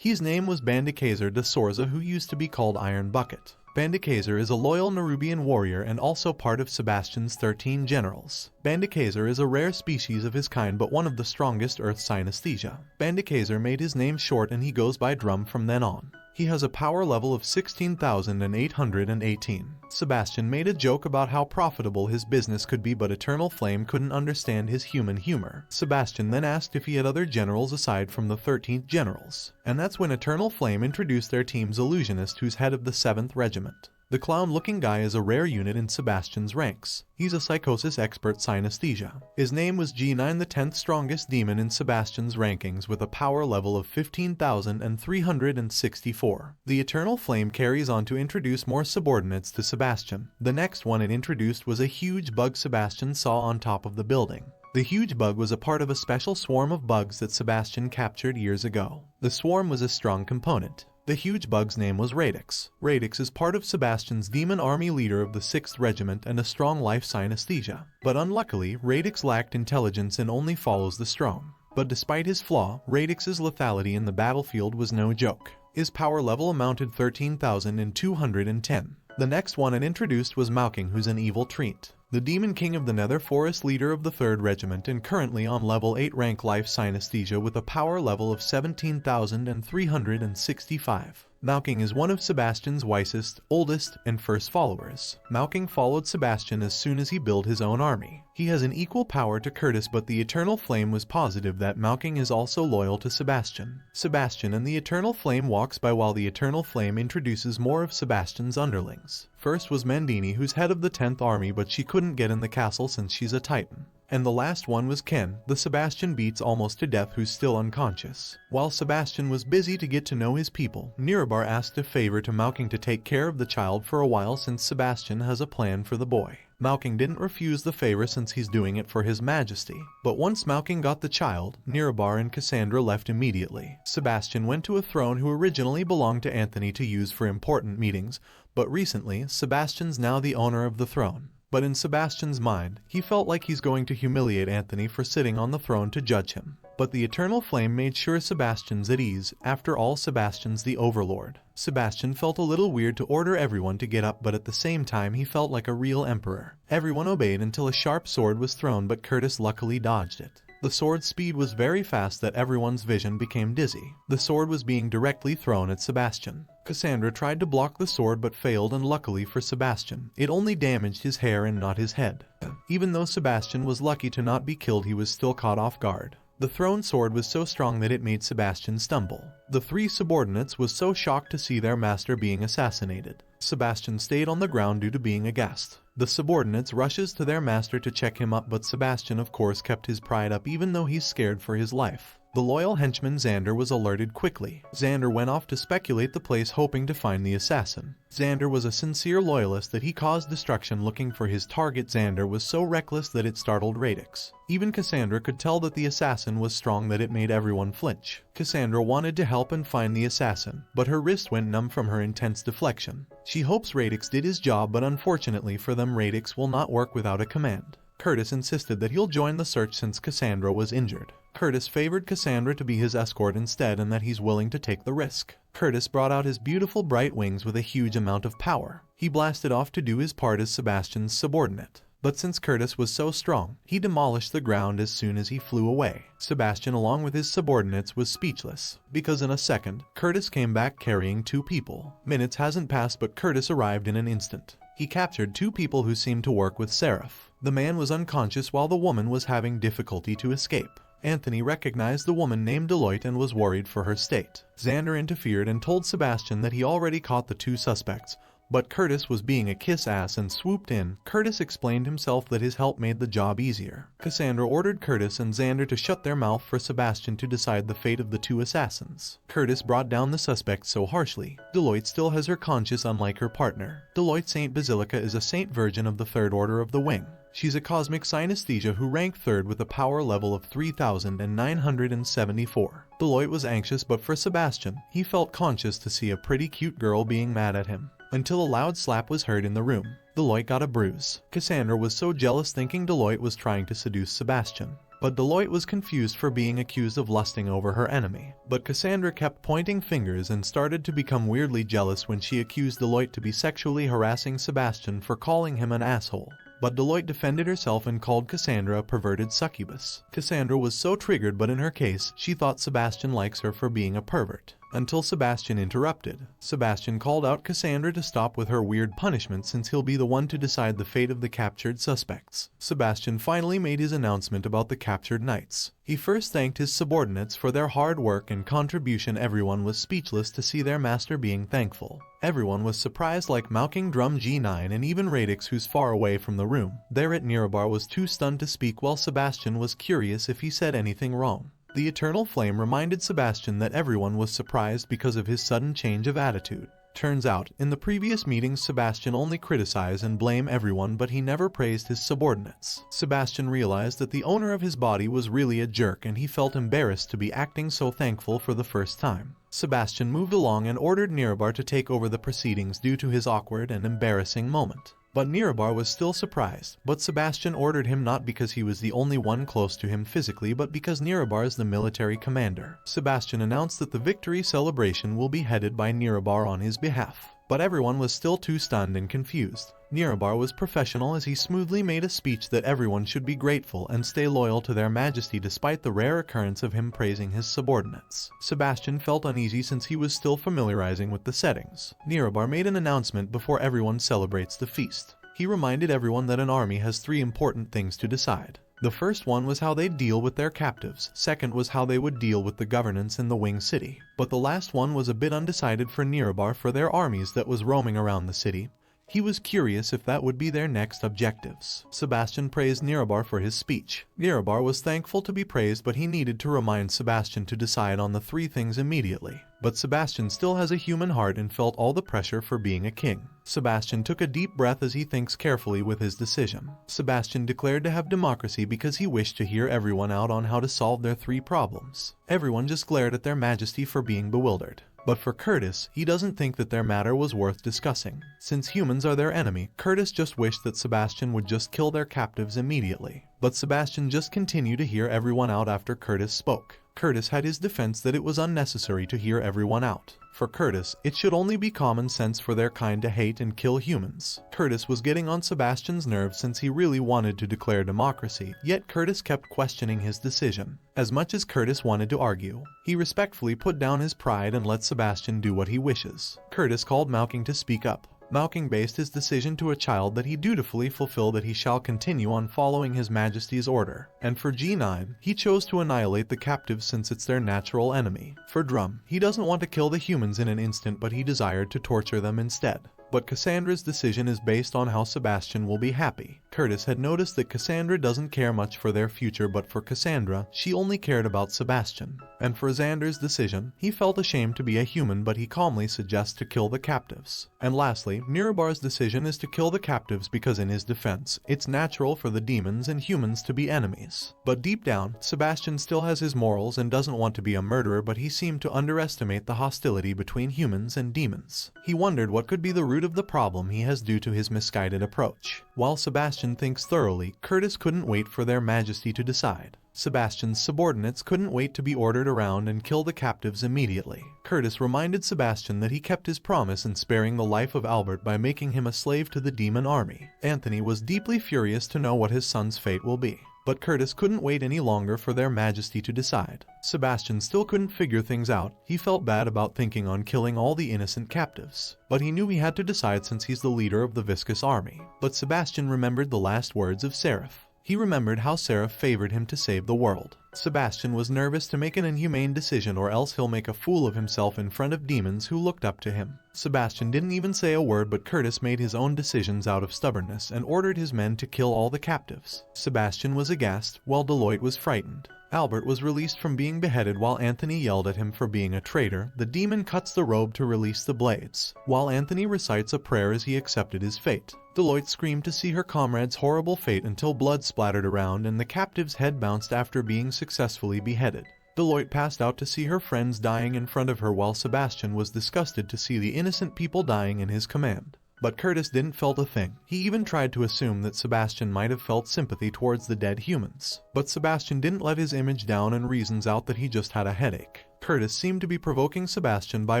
His name was Bandikazer de Sorza, who used to be called Iron Bucket. Bandikazer is a loyal Nerubian warrior and also part of Sebastian's 13 generals. Bandikazer is a rare species of his kind but one of the strongest Earth synesthesia. Bandikazer made his name short and he goes by Drum from then on. He has a power level of 16,818. Sebastian made a joke about how profitable his business could be, but Eternal Flame couldn't understand his human humor. Sebastian then asked if he had other generals aside from the 13th generals. And that's when Eternal Flame introduced their team's illusionist, who's head of the 7th Regiment. The clown-looking guy is a rare unit in Sebastian's ranks. He's a psychosis expert synesthesia. His name was G9, the 10th strongest demon in Sebastian's rankings with a power level of 15,364. The Eternal Flame carries on to introduce more subordinates to Sebastian. The next one it introduced was a huge bug Sebastian saw on top of the building. The huge bug was a part of a special swarm of bugs that Sebastian captured years ago. The swarm was a strong component. The huge bug's name was Radix. Radix is part of Sebastian's demon army, leader of the 6th Regiment and a strong life synesthesia. But unluckily, Radix lacked intelligence and only follows the strong. But despite his flaw, Radix's lethality in the battlefield was no joke. His power level amounted 13,210. The next one it introduced was Mauking, who's an evil treant. The Demon King of the Nether Forest, leader of the 3rd Regiment and currently on level 8 rank life synesthesia with a power level of 17,365. Mauking is one of Sebastian's wisest, oldest, and first followers. Mauking followed Sebastian as soon as he built his own army. He has an equal power to Curtis, but the Eternal Flame was positive that Mauking is also loyal to Sebastian. Sebastian and the Eternal Flame walks by while the Eternal Flame introduces more of Sebastian's underlings. First was Mandini, who's head of the 10th Army, but she couldn't get in the castle since she's a Titan. And the last one was Ken, the Sebastian beats almost to death, who's still unconscious. While Sebastian was busy to get to know his people, Nirabar asked a favor to Mauking to take care of the child for a while since Sebastian has a plan for the boy. Mauking didn't refuse the favor since he's doing it for his majesty. But once Mauking got the child, Nirabar and Cassandra left immediately. Sebastian went to a throne who originally belonged to Anthony to use for important meetings, but recently, Sebastian's now the owner of the throne. But in Sebastian's mind, he felt like he's going to humiliate Anthony for sitting on the throne to judge him. But the Eternal Flame made sure Sebastian's at ease. After all, Sebastian's the Overlord. Sebastian felt a little weird to order everyone to get up, but at the same time he felt like a real emperor. Everyone obeyed until a sharp sword was thrown, but Curtis luckily dodged it. The sword's speed was very fast that everyone's vision became dizzy. The sword was being directly thrown at Sebastian. Cassandra tried to block the sword but failed, and luckily for Sebastian, it only damaged his hair and not his head. Even though Sebastian was lucky to not be killed, he was still caught off guard. The thrown sword was so strong that it made Sebastian stumble. The 3 subordinates was so shocked to see their master being assassinated. Sebastian stayed on the ground due to being aghast. The subordinates rushes to their master to check him up, but Sebastian of course kept his pride up even though he's scared for his life. The loyal henchman Xander was alerted quickly. Xander went off to speculate the place, hoping to find the assassin. Xander was a sincere loyalist that he caused destruction looking for his target. Xander was so reckless that it startled Radix. Even Cassandra could tell that the assassin was strong, that it made everyone flinch. Cassandra wanted to help and find the assassin, but her wrist went numb from her intense deflection. She hopes Radix did his job, but unfortunately for them, Radix will not work without a command. Curtis insisted that he'll join the search since Cassandra was injured. Curtis favored Cassandra to be his escort instead, and that he's willing to take the risk. Curtis brought out his beautiful bright wings with a huge amount of power. He blasted off to do his part as Sebastian's subordinate. But since Curtis was so strong, he demolished the ground as soon as he flew away. Sebastian, along with his subordinates, was speechless, because in a second, Curtis came back carrying 2 people. Minutes hasn't passed, but Curtis arrived in an instant. He captured 2 people who seemed to work with Seraph. The man was unconscious while the woman was having difficulty to escape. Anthony recognized the woman named Deloitte and was worried for her state. Xander interfered and told Sebastian that he already caught the 2 suspects, but Curtis was being a kiss-ass and swooped in. Curtis explained himself that his help made the job easier. Cassandra ordered Curtis and Xander to shut their mouth for Sebastian to decide the fate of the 2 assassins. Curtis brought down the suspects so harshly. Deloitte still has her conscience, unlike her partner. Deloitte Saint Basilica is a Saint Virgin of the 3rd Order of the Wing. She's a cosmic synesthesia who ranked 3rd with a power level of 3,974. Deloitte was anxious, but for Sebastian, he felt conscious to see a pretty cute girl being mad at him. Until a loud slap was heard in the room. Deloitte got a bruise. Cassandra was so jealous, thinking Deloitte was trying to seduce Sebastian. but Deloitte was confused for being accused of lusting over her enemy. But Cassandra kept pointing fingers and started to become weirdly jealous when she accused Deloitte to be sexually harassing Sebastian for calling him an asshole. But Deloitte defended herself and called Cassandra a perverted succubus. Cassandra was so triggered, but in her case, she thought Sebastian likes her for being a pervert. Until Sebastian interrupted. Sebastian called out Cassandra to stop with her weird punishment since he'll be the one to decide the fate of the captured suspects. Sebastian finally made his announcement about the captured knights. He first thanked his subordinates for their hard work and contribution. Everyone was speechless to see their master being thankful. Everyone was surprised, like Mocking Drum G9 and even Radix, who's far away from the room. Thereat Nirabar was too stunned to speak, while Sebastian was curious if he said anything wrong. The Eternal Flame reminded Sebastian that everyone was surprised because of his sudden change of attitude. Turns out, in the previous meetings, Sebastian only criticized and blamed everyone, but he never praised his subordinates. Sebastian realized that the owner of his body was really a jerk, and he felt embarrassed to be acting so thankful for the first time. Sebastian moved along and ordered Nirabar to take over the proceedings due to his awkward and embarrassing moment. But Nirabar was still surprised, but Sebastian ordered him not because he was the only one close to him physically, but because Nirabar is the military commander. Sebastian announced that the victory celebration will be headed by Nirabar on his behalf. But everyone was still too stunned and confused. Nirabar was professional as he smoothly made a speech that everyone should be grateful and stay loyal to their majesty despite the rare occurrence of him praising his subordinates. Sebastian felt uneasy since he was still familiarizing with the settings. Nirabar made an announcement before everyone celebrates the feast. He reminded everyone that an army has 3 important things to decide. The first one was how they'd deal with their captives, second was how they would deal with the governance in the Wing City, but the last one was a bit undecided for Nirabar for their armies that was roaming around the city. He was curious if that would be their next objectives. Sebastian praised Nirabar for his speech. Nirabar was thankful to be praised, but he needed to remind Sebastian to decide on the 3 things immediately. But Sebastian still has a human heart and felt all the pressure for being a king. Sebastian took a deep breath as he thinks carefully with his decision. Sebastian declared to have democracy because he wished to hear everyone out on how to solve their 3 problems. Everyone just glared at their majesty for being bewildered. But for Curtis, he doesn't think that their matter was worth discussing. Since humans are their enemy, Curtis just wished that Sebastian would just kill their captives immediately. But Sebastian just continued to hear everyone out after Curtis spoke. Curtis had his defense that it was unnecessary to hear everyone out. For Curtis, it should only be common sense for their kind to hate and kill humans. Curtis was getting on Sebastian's nerves since he really wanted to declare democracy, yet Curtis kept questioning his decision. As much as Curtis wanted to argue, he respectfully put down his pride and let Sebastian do what he wishes. Curtis called Mauking to speak up. Mauking based his decision to a child that he dutifully fulfill that he shall continue on following his majesty's order. And for G9, he chose to annihilate the captives since it's their natural enemy. For Drum, he doesn't want to kill the humans in an instant, but he desired to torture them instead. But Cassandra's decision is based on how Sebastian will be happy. Curtis had noticed that Cassandra doesn't care much for their future, but for Cassandra, she only cared about Sebastian. And for Xander's decision, he felt ashamed to be a human, but he calmly suggests to kill the captives. And lastly, Nirabar's decision is to kill the captives because in his defense, it's natural for the demons and humans to be enemies. But deep down, Sebastian still has his morals and doesn't want to be a murderer, but he seemed to underestimate the hostility between humans and demons. He wondered what could be the root of the problem he has due to his misguided approach. While Sebastian thinks thoroughly, Curtis couldn't wait for their majesty to decide. Sebastian's subordinates couldn't wait to be ordered around and kill the captives immediately. Curtis reminded Sebastian that he kept his promise in sparing the life of Albert by making him a slave to the demon army. Anthony was deeply furious to know what his son's fate will be. But Curtis couldn't wait any longer for their majesty to decide. Sebastian still couldn't figure things out. He felt bad about thinking on killing all the innocent captives. But he knew he had to decide since he's the leader of the Viscous army. But Sebastian remembered the last words of Seraph. He remembered how Seraph favored him to save the world. Sebastian was nervous to make an inhumane decision, or else he'll make a fool of himself in front of demons who looked up to him. Sebastian didn't even say a word, but Curtis made his own decisions out of stubbornness and ordered his men to kill all the captives. Sebastian was aghast, while Deloitte was frightened. Albert was released from being beheaded while Anthony yelled at him for being a traitor. The demon cuts the robe to release the blades, while Anthony recites a prayer as he accepted his fate. Deloitte screamed to see her comrade's horrible fate until blood splattered around and the captive's head bounced after being successfully beheaded. Deloitte passed out to see her friends dying in front of her, while Sebastian was disgusted to see the innocent people dying in his command. But Curtis didn't felt a thing. He even tried to assume that Sebastian might have felt sympathy towards the dead humans. But Sebastian didn't let his image down and reasons out that he just had a headache. Curtis seemed to be provoking Sebastian by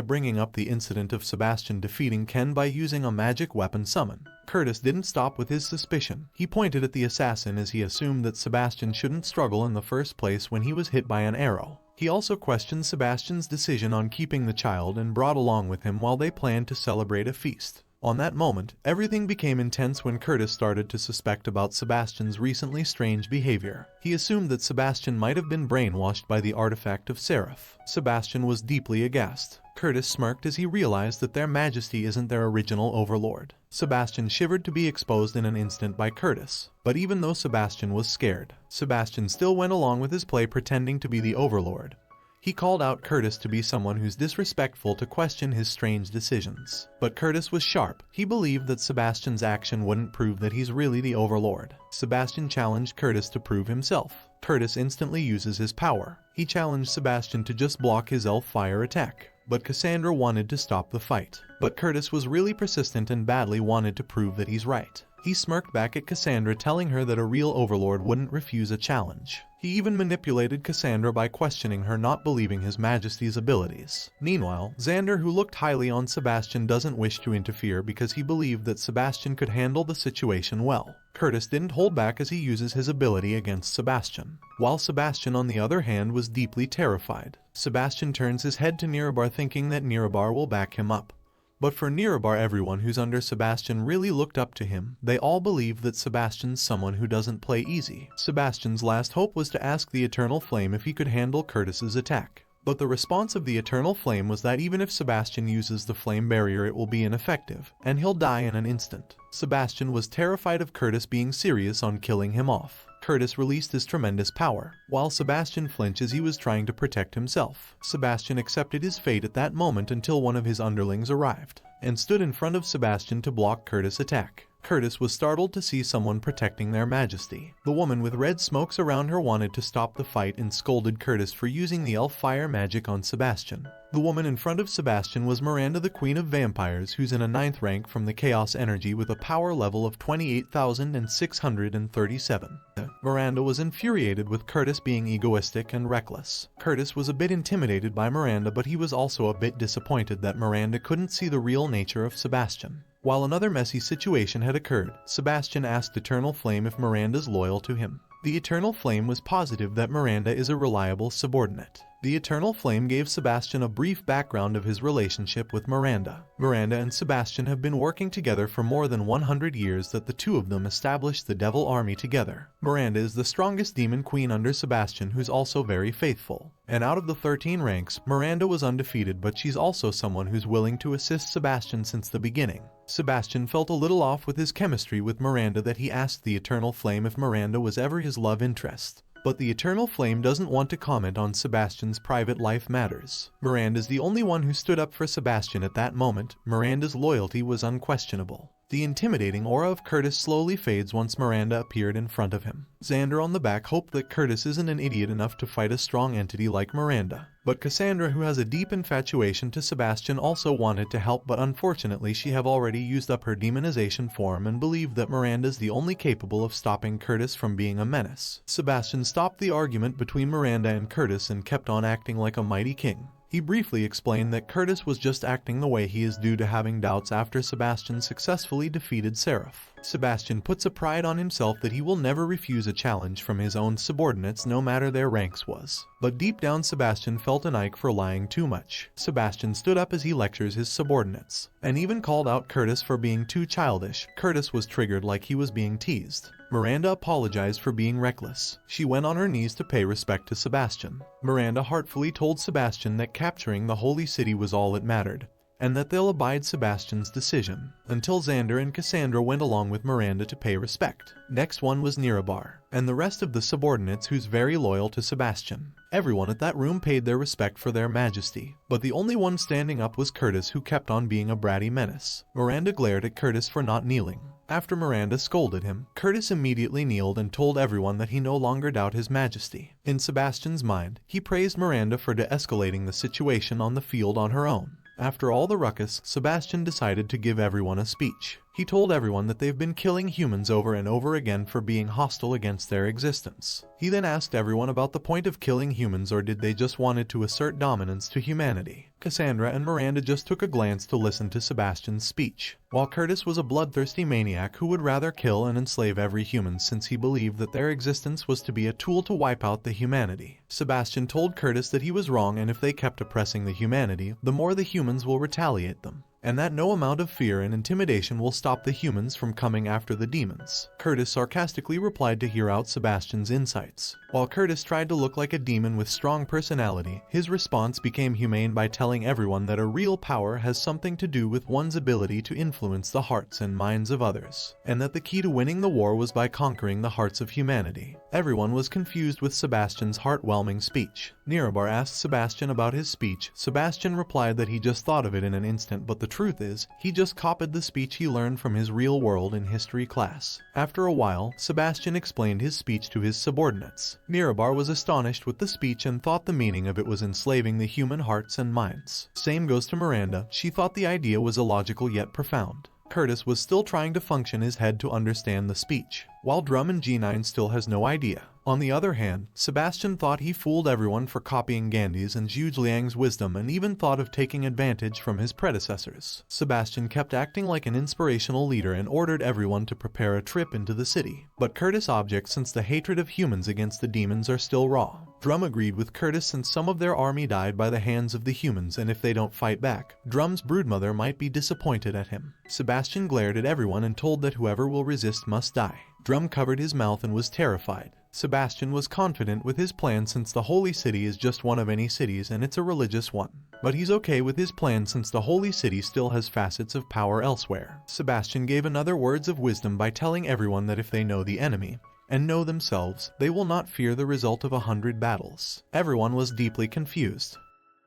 bringing up the incident of Sebastian defeating Ken by using a magic weapon summon. Curtis didn't stop with his suspicion. He pointed at the assassin as he assumed that Sebastian shouldn't struggle in the first place when he was hit by an arrow. He also questioned Sebastian's decision on keeping the child and brought along with him while they planned to celebrate a feast. On that moment, everything became intense when Curtis started to suspect about Sebastian's recently strange behavior. He assumed that Sebastian might have been brainwashed by the artifact of Seraph. Sebastian was deeply aghast. Curtis smirked as he realized that their majesty isn't their original overlord. Sebastian shivered to be exposed in an instant by Curtis. But even though Sebastian was scared, Sebastian still went along with his play pretending to be the overlord. He called out Curtis to be someone who's disrespectful to question his strange decisions. But Curtis was sharp. He believed that Sebastian's action wouldn't prove that he's really the overlord. Sebastian challenged Curtis to prove himself. Curtis instantly uses his power. He challenged Sebastian to just block his elf fire attack. But Cassandra wanted to stop the fight. But Curtis was really persistent and badly wanted to prove that he's right. He smirked back at Cassandra, telling her that a real overlord wouldn't refuse a challenge. He even manipulated Cassandra by questioning her not believing his majesty's abilities. Meanwhile, Xander, who looked highly on Sebastian, doesn't wish to interfere because he believed that Sebastian could handle the situation well. Curtis didn't hold back as he uses his ability against Sebastian. While Sebastian, on the other hand, was deeply terrified. Sebastian turns his head to Nirabar, thinking that Nirabar will back him up. But for Nirabar, everyone who's under Sebastian really looked up to him. They all believe that Sebastian's someone who doesn't play easy. Sebastian's last hope was to ask the Eternal Flame if he could handle Curtis's attack. But the response of the Eternal Flame was that even if Sebastian uses the flame barrier, it will be ineffective, and he'll die in an instant. Sebastian was terrified of Curtis being serious on killing him off. Curtis released his tremendous power, while Sebastian flinched as he was trying to protect himself. Sebastian accepted his fate at that moment until one of his underlings arrived, and stood in front of Sebastian to block Curtis' attack. Curtis was startled to see someone protecting their majesty. The woman with red smokes around her wanted to stop the fight and scolded Curtis for using the elf fire magic on Sebastian. The woman in front of Sebastian was Miranda, the Queen of Vampires, who's in a 9th rank from the Chaos Energy with a power level of 28,637. Miranda was infuriated with Curtis being egoistic and reckless. Curtis was a bit intimidated by Miranda, but he was also a bit disappointed that Miranda couldn't see the real nature of Sebastian. While another messy situation had occurred, Sebastian asked Eternal Flame if Miranda's loyal to him. The Eternal Flame was positive that Miranda is a reliable subordinate. The Eternal Flame gave Sebastian a brief background of his relationship with Miranda. Miranda and Sebastian have been working together for more than 100 years, that the two of them established the Devil Army together. Miranda is the strongest demon queen under Sebastian, who's also very faithful. And out of the 13 ranks, Miranda was undefeated, but she's also someone who's willing to assist Sebastian since the beginning. Sebastian felt a little off with his chemistry with Miranda, that he asked the Eternal Flame if Miranda was ever his love interest. But the Eternal Flame doesn't want to comment on Sebastian's private life matters. Miranda's the only one who stood up for Sebastian at that moment. Miranda's loyalty was unquestionable. The intimidating aura of Curtis slowly fades once Miranda appeared in front of him. Xander on the back hoped that Curtis isn't an idiot enough to fight a strong entity like Miranda. But Cassandra, who has a deep infatuation to Sebastian, also wanted to help, but unfortunately she have already used up her demonization form and believed that Miranda's the only capable of stopping Curtis from being a menace. Sebastian stopped the argument between Miranda and Curtis and kept on acting like a mighty king. He briefly explained that Curtis was just acting the way he is due to having doubts after Sebastian successfully defeated Seraph. Sebastian puts a pride on himself that he will never refuse a challenge from his own subordinates, no matter their ranks was. But deep down Sebastian felt an ick for lying too much. Sebastian stood up as he lectures his subordinates, and even called out Curtis for being too childish. Curtis was triggered like he was being teased. Miranda apologized for being reckless. She went on her knees to pay respect to Sebastian. Miranda heartfully told Sebastian that capturing the holy city was all that mattered, and that they'll abide Sebastian's decision, until Xander and Cassandra went along with Miranda to pay respect. Next one was Nirabar, and the rest of the subordinates who's very loyal to Sebastian. Everyone at that room paid their respect for their majesty, but the only one standing up was Curtis, who kept on being a bratty menace. Miranda glared at Curtis for not kneeling. After Miranda scolded him, Curtis immediately kneeled and told everyone that he no longer doubted his majesty. In Sebastian's mind, he praised Miranda for de-escalating the situation on the field on her own. After all the ruckus, Sebastian decided to give everyone a speech. He told everyone that they've been killing humans over and over again for being hostile against their existence. He then asked everyone about the point of killing humans, or did they just wanted to assert dominance to humanity. Cassandra and Miranda just took a glance to listen to Sebastian's speech, while Curtis was a bloodthirsty maniac who would rather kill and enslave every human since he believed that their existence was to be a tool to wipe out the humanity. Sebastian told Curtis that he was wrong, and if they kept oppressing the humanity, the more the humans will retaliate them, and that no amount of fear and intimidation will stop the humans from coming after the demons. Curtis sarcastically replied to hear out Sebastian's insights. While Curtis tried to look like a demon with strong personality, his response became humane by telling everyone that a real power has something to do with one's ability to influence the hearts and minds of others, and that the key to winning the war was by conquering the hearts of humanity. Everyone was confused with Sebastian's heartwarming speech. Nirabar asked Sebastian about his speech. Sebastian replied that he just thought of it in an instant, but the truth is, he just copied the speech he learned from his real world in history class. After a while, Sebastian explained his speech to his subordinates. Nirabar was astonished with the speech and thought the meaning of it was enslaving the human hearts and minds. Same goes to Miranda. She thought the idea was illogical yet profound. Curtis was still trying to function his head to understand the speech, while Drum and G9 still has no idea. On the other hand, Sebastian thought he fooled everyone for copying Gandhi's and Zhuge Liang's wisdom, and even thought of taking advantage from his predecessors. Sebastian kept acting like an inspirational leader and ordered everyone to prepare a trip into the city. But Curtis objected since the hatred of humans against the demons are still raw. Drum agreed with Curtis since some of their army died by the hands of the humans, and if they don't fight back, Drum's broodmother might be disappointed at him. Sebastian glared at everyone and told that whoever will resist must die. Drum covered his mouth and was terrified. Sebastian was confident with his plan since the Holy City is just one of any cities and it's a religious one. But he's okay with his plan since the Holy City still has facets of power elsewhere. Sebastian gave another words of wisdom by telling everyone that if they know the enemy, and know themselves, they will not fear the result of 100 battles. Everyone was deeply confused.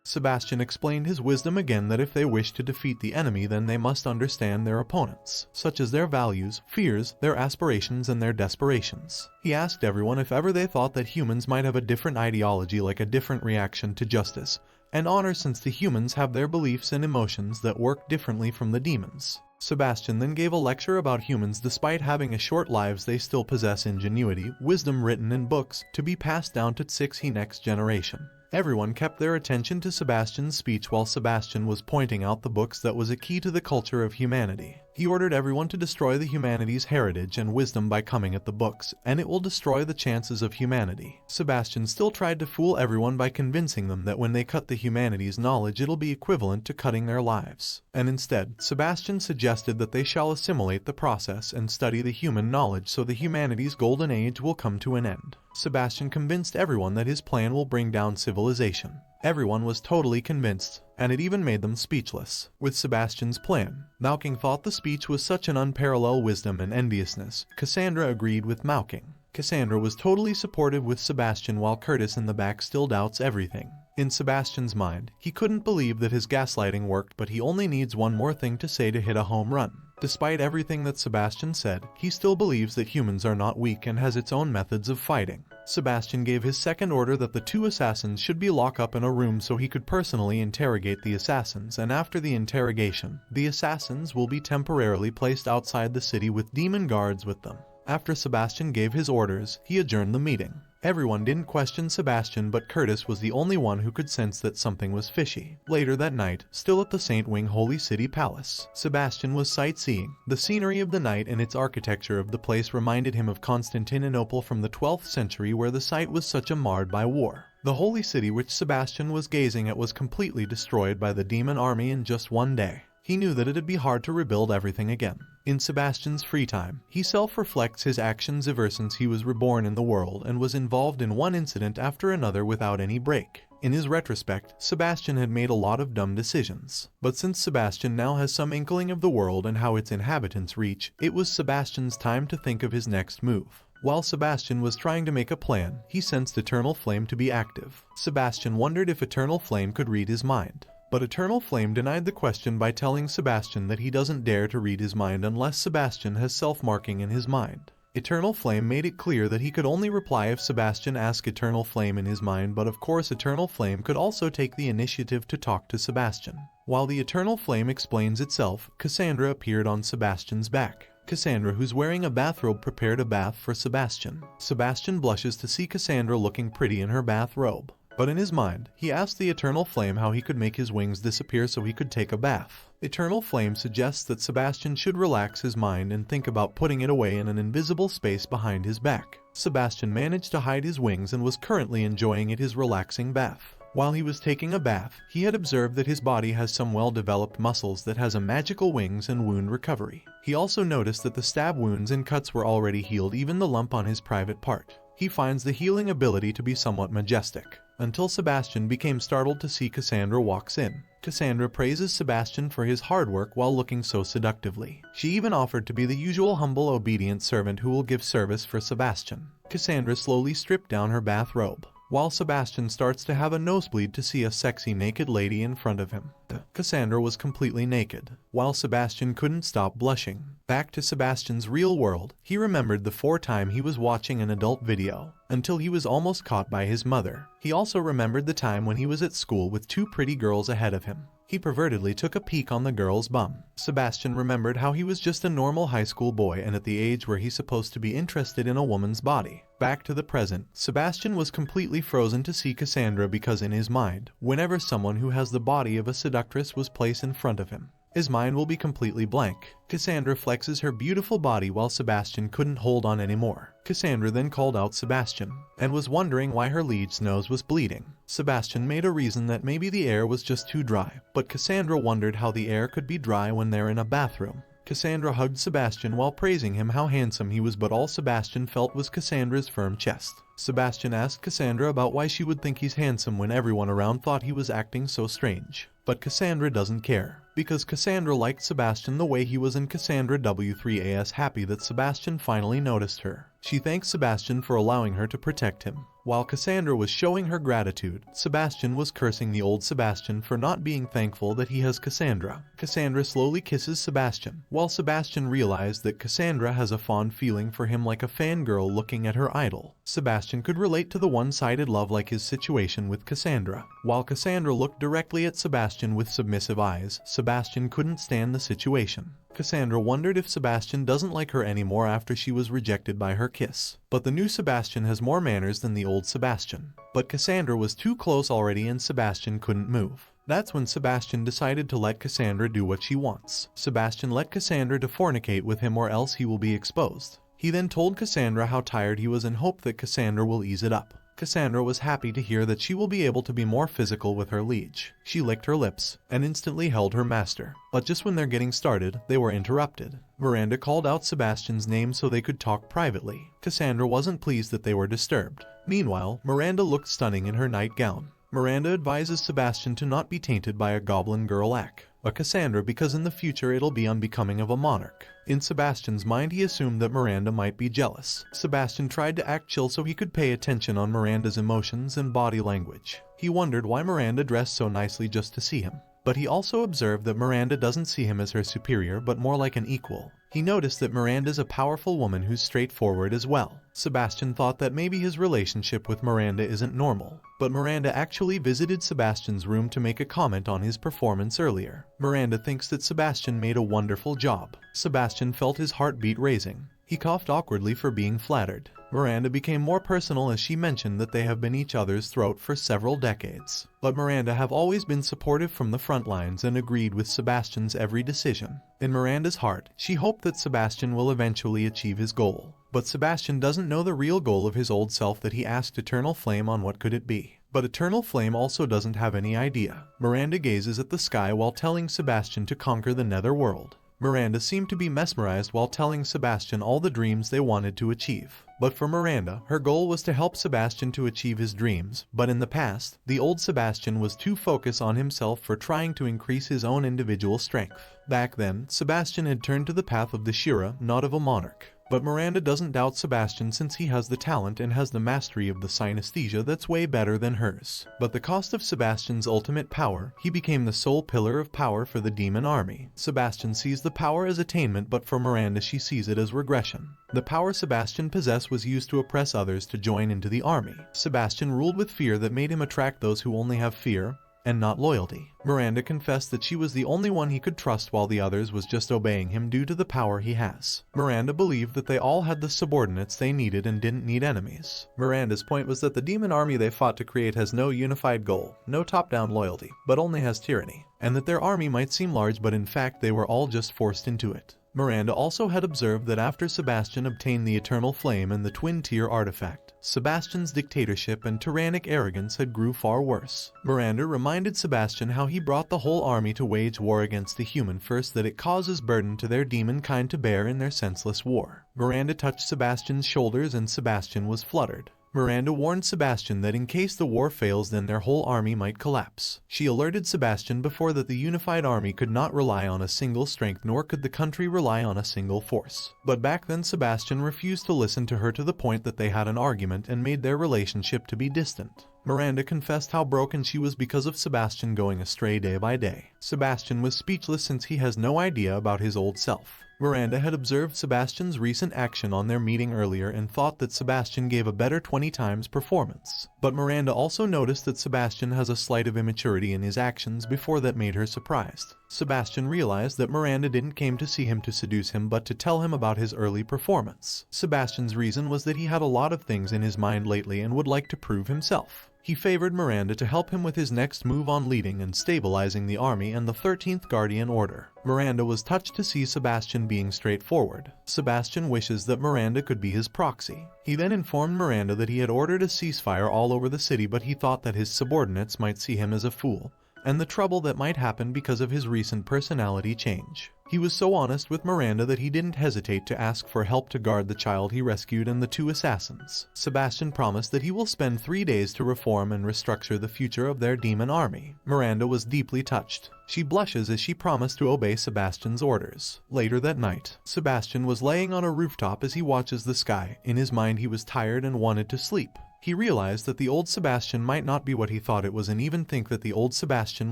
Sebastian explained his wisdom again that if they wish to defeat the enemy, then they must understand their opponents, such as their values, fears, their aspirations, and their desperations. He asked everyone if ever they thought that humans might have a different ideology, like a different reaction to justice and honor, since the humans have their beliefs and emotions that work differently from the demons. Sebastian then gave a lecture about humans. Despite having a short lives, they still possess ingenuity, wisdom written in books, to be passed down to the next generation. Everyone kept their attention to Sebastian's speech while Sebastian was pointing out the books that was a key to the culture of humanity. He ordered everyone to destroy the humanity's heritage and wisdom by coming at the books, and it will destroy the chances of humanity. Sebastian still tried to fool everyone by convincing them that when they cut the humanity's knowledge, it'll be equivalent to cutting their lives. And instead, Sebastian suggested that they shall assimilate the process and study the human knowledge so the humanity's golden age will come to an end. Sebastian convinced everyone that his plan will bring down civilization. Everyone was totally convinced, and it even made them speechless with Sebastian's plan. Mouking thought the speech was such an unparalleled wisdom and enviousness. Cassandra agreed with Mouking. Cassandra was totally supportive with Sebastian, while Curtis in the back still doubts everything. In Sebastian's mind, he couldn't believe that his gaslighting worked, but he only needs one more thing to say to hit a home run. Despite everything that Sebastian said, he still believes that humans are not weak and has its own methods of fighting. Sebastian gave his second order that the 2 assassins should be locked up in a room so he could personally interrogate the assassins, and after the interrogation, the assassins will be temporarily placed outside the city with demon guards with them. After Sebastian gave his orders, he adjourned the meeting. Everyone didn't question Sebastian, but Curtis was the only one who could sense that something was fishy. Later that night, still at the Saint Wing Holy City Palace, Sebastian was sightseeing. The scenery of the night and its architecture of the place reminded him of Constantinople from the 12th century, where the site was such a marred by war. The holy city which Sebastian was gazing at was completely destroyed by the demon army in just one day. He knew that it'd be hard to rebuild everything again. In Sebastian's free time, he self-reflects his actions ever since he was reborn in the world and was involved in one incident after another without any break. In his retrospect, Sebastian had made a lot of dumb decisions. But since Sebastian now has some inkling of the world and how its inhabitants reach, it was Sebastian's time to think of his next move. While Sebastian was trying to make a plan, he sensed Eternal Flame to be active. Sebastian wondered if Eternal Flame could read his mind. But Eternal Flame denied the question by telling Sebastian that he doesn't dare to read his mind unless Sebastian has self-marking in his mind. Eternal Flame made it clear that he could only reply if Sebastian asked Eternal Flame in his mind, but of course Eternal Flame could also take the initiative to talk to Sebastian. While the Eternal Flame explains itself, Cassandra appeared on Sebastian's back. Cassandra, who's wearing a bathrobe, prepared a bath for Sebastian. Sebastian blushes to see Cassandra looking pretty in her bathrobe. But in his mind, he asked the Eternal Flame how he could make his wings disappear so he could take a bath. Eternal Flame suggests that Sebastian should relax his mind and think about putting it away in an invisible space behind his back. Sebastian managed to hide his wings and was currently enjoying his relaxing bath. While he was taking a bath, he had observed that his body has some well-developed muscles that has a magical wings and wound recovery. He also noticed that the stab wounds and cuts were already healed, even the lump on his private part. He finds the healing ability to be somewhat majestic, until Sebastian became startled to see Cassandra walks in. Cassandra praises Sebastian for his hard work while looking so seductively. She even offered to be the usual humble, obedient servant who will give service for Sebastian. Cassandra slowly stripped down her bathrobe, while Sebastian starts to have a nosebleed to see a sexy naked lady in front of him. Cassandra was completely naked, while Sebastian couldn't stop blushing. Back to Sebastian's real world, he remembered the 4th time he was watching an adult video, until he was almost caught by his mother. He also remembered the time when he was at school with 2 pretty girls ahead of him. He pervertedly took a peek on the girl's bum. Sebastian remembered how he was just a normal high school boy and at the age where he's supposed to be interested in a woman's body. Back to the present, Sebastian was completely frozen to see Cassandra because in his mind, whenever someone who has the body of a seductress was placed in front of him, his mind will be completely blank. Cassandra flexes her beautiful body while Sebastian couldn't hold on anymore. Cassandra then called out Sebastian, and was wondering why her lead's nose was bleeding. Sebastian made a reason that maybe the air was just too dry, but Cassandra wondered how the air could be dry when they're in a bathroom. Cassandra hugged Sebastian while praising him how handsome he was, but all Sebastian felt was Cassandra's firm chest. Sebastian asked Cassandra about why she would think he's handsome when everyone around thought he was acting so strange. But Cassandra doesn't care, because Cassandra liked Sebastian the way he was, and Cassandra W3AS happy that Sebastian finally noticed her. She thanked Sebastian for allowing her to protect him. While Cassandra was showing her gratitude, Sebastian was cursing the old Sebastian for not being thankful that he has Cassandra. Cassandra slowly kisses Sebastian, while Sebastian realized that Cassandra has a fond feeling for him like a fangirl looking at her idol. Sebastian could relate to the one-sided love like his situation with Cassandra. While Cassandra looked directly at Sebastian with submissive eyes, Sebastian couldn't stand the situation. Cassandra wondered if Sebastian doesn't like her anymore after she was rejected by her kiss. But the new Sebastian has more manners than the old Sebastian. But Cassandra was too close already and Sebastian couldn't move. That's when Sebastian decided to let Cassandra do what she wants. Sebastian let Cassandra to fornicate with him or else he will be exposed. He then told Cassandra how tired he was and hoped that Cassandra will ease it up. Cassandra was happy to hear that she will be able to be more physical with her liege. She licked her lips and instantly held her master. But just when they're getting started, they were interrupted. Miranda called out Sebastian's name so they could talk privately. Cassandra wasn't pleased that they were disturbed. Meanwhile, Miranda looked stunning in her nightgown. Miranda advises Sebastian to not be tainted by a goblin girl act, but Cassandra because in the future it'll be unbecoming of a monarch. In Sebastian's mind he assumed that Miranda might be jealous. Sebastian tried to act chill so he could pay attention on Miranda's emotions and body language. He wondered why Miranda dressed so nicely just to see him. But he also observed that Miranda doesn't see him as her superior but more like an equal. He noticed that Miranda's a powerful woman who's straightforward as well. Sebastian thought that maybe his relationship with Miranda isn't normal, but Miranda actually visited Sebastian's room to make a comment on his performance earlier. Miranda thinks that Sebastian made a wonderful job. Sebastian felt his heartbeat raising. He coughed awkwardly for being flattered. Miranda became more personal as she mentioned that they have been each other's throat for several decades. But Miranda have always been supportive from the front lines and agreed with Sebastian's every decision. In Miranda's heart, she hoped that Sebastian will eventually achieve his goal. But Sebastian doesn't know the real goal of his old self that he asked Eternal Flame on what could it be. But Eternal Flame also doesn't have any idea. Miranda gazes at the sky while telling Sebastian to conquer the nether world. Miranda seemed to be mesmerized while telling Sebastian all the dreams they wanted to achieve. But for Miranda, her goal was to help Sebastian to achieve his dreams, but in the past, the old Sebastian was too focused on himself for trying to increase his own individual strength. Back then, Sebastian had turned to the path of the Shira, not of a monarch. But Miranda doesn't doubt Sebastian since he has the talent and has the mastery of the synesthesia that's way better than hers. But the cost of Sebastian's ultimate power, he became the sole pillar of power for the demon army. Sebastian sees the power as attainment, but for Miranda she sees it as regression. The power Sebastian possessed was used to oppress others to join into the army. Sebastian ruled with fear that made him attract those who only have fear and not loyalty. Miranda confessed that she was the only one he could trust while the others was just obeying him due to the power he has. Miranda believed that they all had the subordinates they needed and didn't need enemies. Miranda's point was that the demon army they fought to create has no unified goal, no top-down loyalty, but only has tyranny, and that their army might seem large but in fact they were all just forced into it. Miranda also had observed that after Sebastian obtained the Eternal Flame and the Twin-Tier artifact, Sebastian's dictatorship and tyrannic arrogance had grew far worse. Miranda reminded Sebastian how he brought the whole army to wage war against the human first, that it causes burden to their demon kind to bear in their senseless war. Miranda touched Sebastian's shoulders and Sebastian was fluttered. Miranda warned Sebastian that in case the war fails then their whole army might collapse. She alerted Sebastian before that the unified army could not rely on a single strength, nor could the country rely on a single force. But back then Sebastian refused to listen to her to the point that they had an argument and made their relationship to be distant. Miranda confessed how broken she was because of Sebastian going astray day by day. Sebastian was speechless since he has no idea about his old self. Miranda had observed Sebastian's recent action on their meeting earlier and thought that Sebastian gave a better 20 times performance. But Miranda also noticed that Sebastian has a slight of immaturity in his actions before that made her surprised. Sebastian realized that Miranda didn't came to see him to seduce him but to tell him about his early performance. Sebastian's reason was that he had a lot of things in his mind lately and would like to prove himself. He favored Miranda to help him with his next move on leading and stabilizing the army and the 13th Guardian Order. Miranda was touched to see Sebastian being straightforward. Sebastian wishes that Miranda could be his proxy. He then informed Miranda that he had ordered a ceasefire all over the city, but he thought that his subordinates might see him as a fool, and the trouble that might happen because of his recent personality change. He was so honest with Miranda that he didn't hesitate to ask for help to guard the child he rescued and the 2 assassins. Sebastian promised that he will spend 3 days to reform and restructure the future of their demon army. Miranda was deeply touched. She blushes as she promised to obey Sebastian's orders. Later that night, Sebastian was laying on a rooftop as he watches the sky. In his mind he was tired and wanted to sleep. He realized that the old Sebastian might not be what he thought it was and even think that the old Sebastian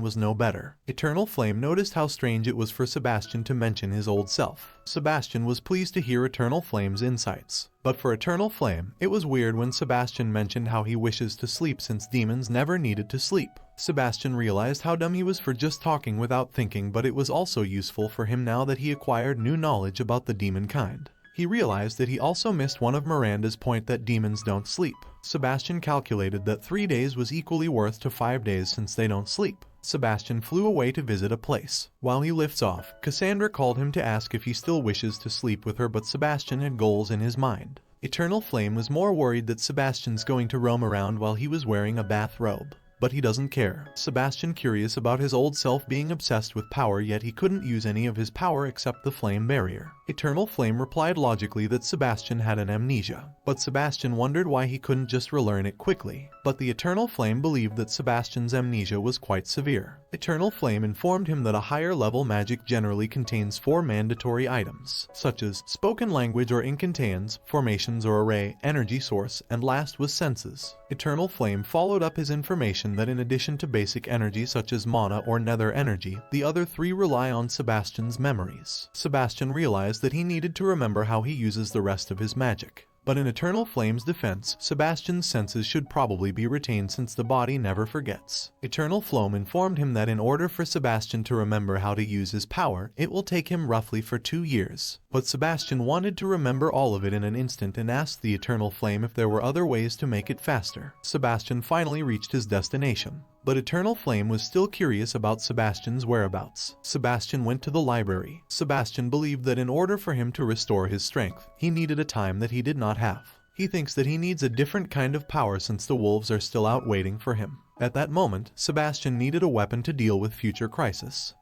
was no better. Eternal Flame noticed how strange it was for Sebastian to mention his old self. Sebastian was pleased to hear Eternal Flame's insights. But for Eternal Flame, it was weird when Sebastian mentioned how he wishes to sleep since demons never needed to sleep. Sebastian realized how dumb he was for just talking without thinking, but it was also useful for him now that he acquired new knowledge about the demon kind. He realized that he also missed one of Miranda's point that demons don't sleep. Sebastian calculated that 3 days was equally worth to 5 days since they don't sleep. Sebastian flew away to visit a place. While he lifts off, Cassandra called him to ask if he still wishes to sleep with her, but Sebastian had goals in his mind. Eternal Flame was more worried that Sebastian's going to roam around while he was wearing a bathrobe. But he doesn't care. Sebastian curious about his old self being obsessed with power, yet he couldn't use any of his power except the flame barrier. Eternal Flame replied logically that Sebastian had an amnesia, but Sebastian wondered why he couldn't just relearn it quickly. But the Eternal Flame believed that Sebastian's amnesia was quite severe. Eternal Flame informed him that a higher level magic generally contains 4 mandatory items, such as spoken language or incantations, formations or array, energy source, and last was senses. Eternal Flame followed up his information that in addition to basic energy such as mana or nether energy, the other 3 rely on Sebastian's memories. Sebastian realized that he needed to remember how he uses the rest of his magic. But in Eternal Flame's defense, Sebastian's senses should probably be retained since the body never forgets. Eternal Flame informed him that in order for Sebastian to remember how to use his power, it will take him roughly for 2 years. But Sebastian wanted to remember all of it in an instant and asked the Eternal Flame if there were other ways to make it faster. Sebastian finally reached his destination. But Eternal Flame was still curious about Sebastian's whereabouts. Sebastian went to the library. Sebastian believed that in order for him to restore his strength, he needed a time that he did not have. He thinks that he needs a different kind of power since the wolves are still out waiting for him. At that moment, Sebastian needed a weapon to deal with future crisis.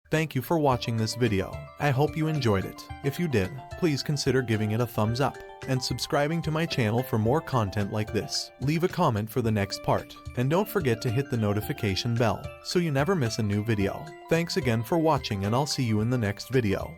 Thank you for watching this video. I hope you enjoyed it. If you did, please consider giving it a thumbs up and subscribing to my channel for more content like this. Leave a comment for the next part, and don't forget to hit the notification bell so you never miss a new video. Thanks again for watching, and I'll see you in the next video.